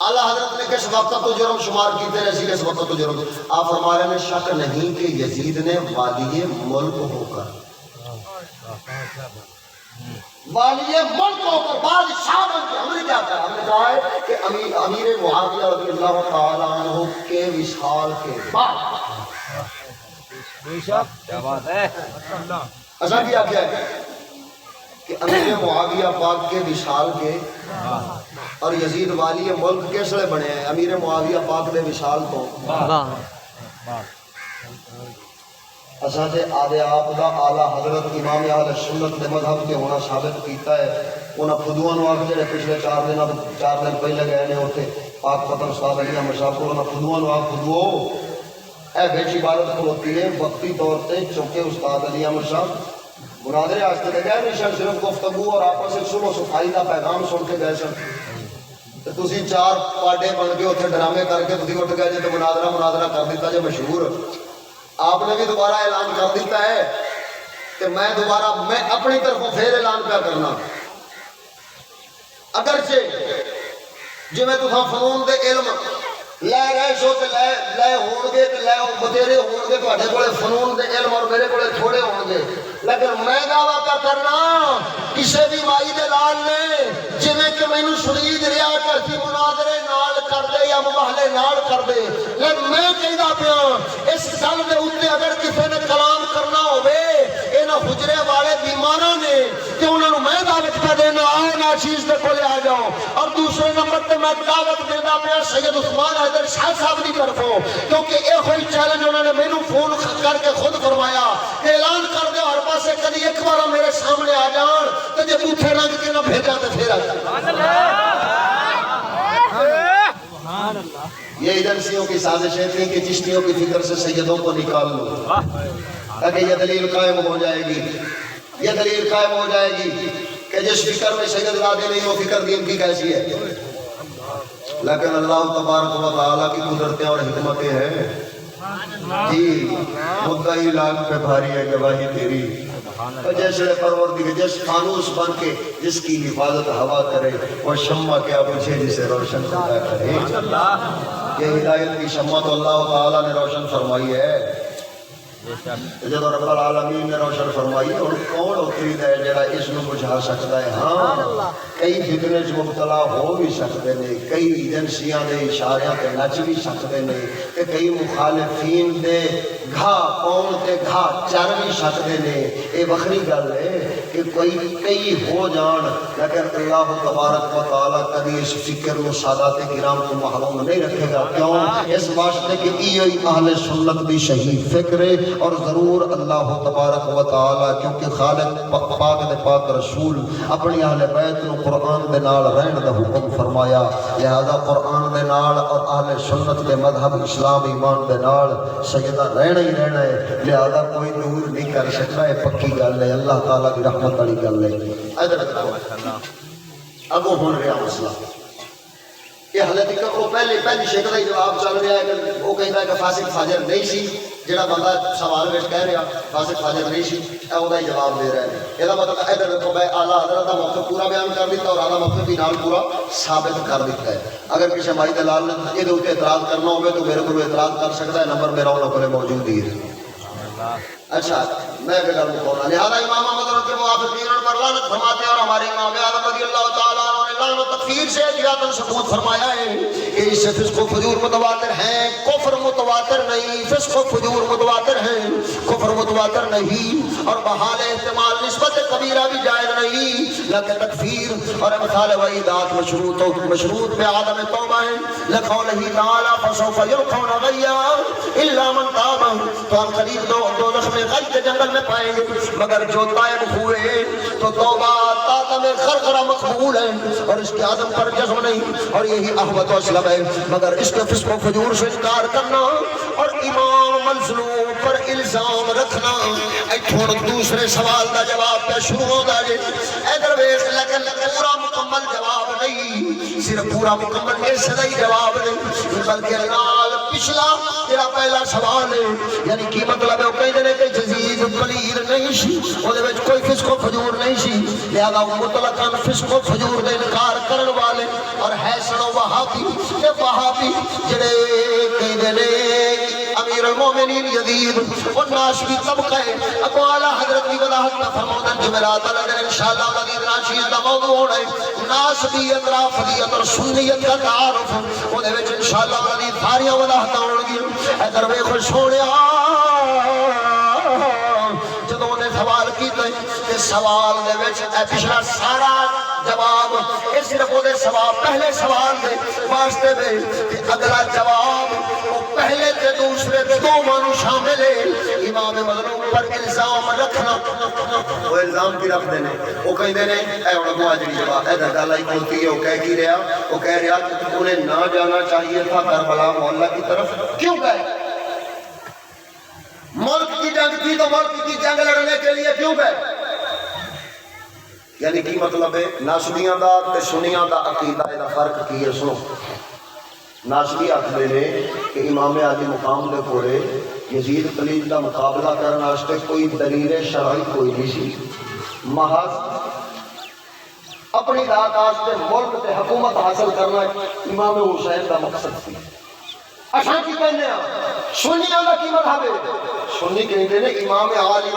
S2: اعلیٰ حضرت نے کس وقت تو جرم شمار کیتے ایسی کس وقت تو جرم آپ فرما رہے ہیں شک نہیں کہ یزید نے والی ملک ہو کر بادشاہ بن کے ہم نے کیا کہا ہم نے کہا ہے کہ امیر معاویہ رضی اللہ تعالیٰ عنہ کے وصال کے بعد
S1: کیا بات ہے
S2: ایسا کیا ہے کہ امیر معاویہ پاک کے وصال کے اور یزید والی ملک کس لئے بنے ہیں امیر معاویہ پاک دے وصال تو اساں تے آدھے آپ دا اعلیٰ حضرت امام اہل سنت دے مذہب کے ہونا ثابت کیتا ہے انہاں خدوان واقع جڑے پچھلے 4 دن پہلے گئے نے اوتھے پاک فتن استاد علی احمد صاحب کو انہاں خدوان واقع خدو اے بیچ عبادت کھلوتی ہے وقتی طور تے چونکہ استاد علی احمد صاحب مناظرے آستے تھے گئے نہیں صرف گفتگو اور آپس سے صلح و صفائی کا پیغام سن کے گئے سن تو تسی 4 پاڈے بن کے اوتھے ڈرامے کر کے تسی اٹھ گئے جے تے مناظرہ کر دیتا جے مشہور آپ نے بھی دوبارہ اعلان کر دیتا ہے کہ میں اپنی طرفوں پھر اعلان پہ کرنا اگرچہ جی میں تساں فنون دے علم لے رہے سو تے لے ہون گے تے لے بتیرے ہون گے تواڈے کولے فنون دے علم اور میرے کولے تھوڑے ہون گے لیکن میں دعویٰ پہ کرنا کسے بھی مائی دے لال نے جویں کہ مینوں شرید ریا کرتی مناظرے نال کر دے یا مباہلے نال کر دے لیکن میں کہدا پیا اس گل دے اوتے اگر کسے نے کلام کرنا ہوے انہاں حجرے والے بیماراں نے تے انہاں نوں میں دعوت پہ دینا آؤ ناچیز دے کولے آ جاؤ اور دوسرے نمبر تے میں دعوت دیندا پیا سید عثمان حیدر شاہ صاحب دی طرفوں کیونکہ یہ ہوئی چیلنج انہوں نے مینوں فون کر کے خود فرمایا کہ اعلان کر دے ہر پاسے کدی ایک بار میرے سامنے آ جان تے جے بوٹھے رنگ کے نہ بھیجا تے پھر آ جائے یہ ایجنسیوں کی سازشیں تھیں کہ چشتیوں کی فکر سے سیدوں کو نکال لو تاکہ یہ دلیل قائم ہو جائے گی یہ دلیل قائم ہو جائے گی کہ جس فکر میں سید زادے نہیں وہ فکر دین کی کیسی ہے لیکن اللہ تبارک و تعالیٰ کی قدرتیں اور حکمتیں ہیں جی مدعی لاکھ پہ بھاری ہے گواہی تیری جیسے پروردگار جس فانوس بن کے جس کی حفاظت ہوا کرے وہ شمع کیا پوچھے جسے روشن خدا کرے یہ ہدایت کی شمع تو اللہ تعالیٰ نے روشن فرمائی ہے جب رب العالمین نے روشن فرمائی اور کون اتری ہے جڑا اس نو بجھا سکتا ہے ہاں کئی فتنے چ مبتلا ہو بھی سکتے ہیں کئی ایجنسیاں دے اشاریاں تے نچ بھی سکتے ہیں تے کئی مخالفین دے گھا پاؤن تے گھا چر بھی سکتے ہیں یہ وکری گل ہے کہ کوئی کئی ہو جان لیکن اللہ تبارک و تعالیٰ کبھی اس فکر نو سادات کرام کو محروم نہیں رکھے گا کیوں اس واسطے کہ یہ اہل سنت دی صحیح فکر ہے اور ضرور اللہ تبارک و تعالی کیونکہ خالق پاک دے پاک رسول اپنی اہل بیت نو قرآن دے نال رہن دا حکم فرمایا لہذا قرآن دے نال اور اہل سنت دے مذہب اسلام ایمان دے نال سیدہ رہنا ہی رہنا ہے لہذا کوئی دور نہیں کر سکتا ہے پکی گل ہے اللہ تعالیٰ کی رحمت والی گل ہے ادھر اگوں ہون رہا مسئلہ یہ حالت کا وہ پہلی شکل ہے جواب چل رہا ہے کہ وہ کہتا ہے کہ فاسق فاجر نہیں سی جڑا بندہ سوال وچ کہہ رہا بس حاضر نہیں سی او دا جواب دے رہا ہے یہ مطلب ادھر دیکھو میں اعلیٰ حضرت کا موقف پورا بیان کر دیتا اور اعلیٰ موقف بھی نال پورا ثابت کر دیتا ہے اگر کسی مائی دلال نے یہ اتنے اعتراض کرنا ہوگا تو میرے کو اعتراض کر سکتا ہے نمبر میرا انہوں کو موجود ہی ہے اچھا میں ایک گل بتاؤں لہٰذا امام احمد کے موافقین پر لعنت فرماتے ہیں اور ہمارے امام اعظم رضی اللہ تعالیٰ عنہ نے لعن و تکفیر سے احتیاطاً ثبوت فرمایا ہے کہ اس سے فسق و فجور متواتر ہیں کفر متواتر نہیں فسق و فجور متواتر ہیں کفر متواتر نہیں اور بحال احتمال نسبت کبیرہ بھی جائز نہیں لیکن تکفیر اور امثال وعیدات مشروط پہ عدم توبہ ہے لقولہ تعالیٰ فسوف یلقون غیا الا من تاب تو ہم قریب دوزخ میں غی کے جنگل میں پائیں گے مگر جو تائب ہوئے تو توبہ تادم خرخرہ مقبول ہے اور اس کے عدم پر جزم نہیں اور یہی احوط و اسلم ہے مگر اس کے فسق و فجور سے انکار کرنا اور امام مظلوم پر الزام رکھنا ایتھوں دوسرے سوال دا جواب پہ شروع ہو جائے ادھر ویس لیکن پورا مکمل جواب نہیں صرف پورا مکمل ایسے نہیں جواب نہیں بلکہ نال پچھلا تیرا پہلا سوال ہے یعنی کی مطلب ہے وہ کہیں دینے کہ جزید قلیل نہیں سی وہ دے وچ کوئی فسق و فجور نہیں سی لہذا مطلقاً فسق و فجور دے انکار کرن والے اور حسن و وہابی جڑے کہیں دینے امیر المومنین یزید وہ ناشبی طبقہ ہے ابو اعلیٰ حضرت کی وضاحت میں فرمودن جمعرات اللہ انشاءاللہ مزید ناشیز دا موضوع ہونا ہے ناشبیت رافضیت اور سنیت کا تعارف وہ دے وچ انشاءاللہ مزید ساریاں وضاحت ہونگی ادھر بے خوش ہونے جدوں نے سوال کیتا ہے کہ سوال دے وچ پچھلا سارا جواب اس صرف وہ دے سوال پہلے سوال دے واسطے دے کہ اگلا جواب وہ پہلے تے دوسرے دو مانو شامل ہے امام مظلوم پر الزام رکھنا وہ الزام کی رکھ دینے وہ کہیں دینے اے انہوں آجری جواب اے دھگالہ ہی کھولتی ہے وہ کہہ کی رہا وہ کہہ رہا کہ انہیں نہ جانا چاہیے تھا کربلا محلہ کی طرف کیوں گئے ملک کی جنگ تھی تو ملک کی جنگ لڑنے کے لیے کیوں گئے یعنی کی مطلب ہے ناسبیاں دا تے سنیاں دا عقیدہ دا فرق کی ہے سنو ناسبی آخر نے کہ امام عالی مقام دے پورے یزید قلیل دا مقابلہ کرنا واسطے کوئی دلیل شرعی کوئی نہیں سی محض اپنی ذات واسطے ملک تے حکومت حاصل کرنا امام حسین دا مقصد تھی اچھا کی کہنے ہیں سنیاں دا کی مذہب ہے سنی کہتے ہیں امام عالی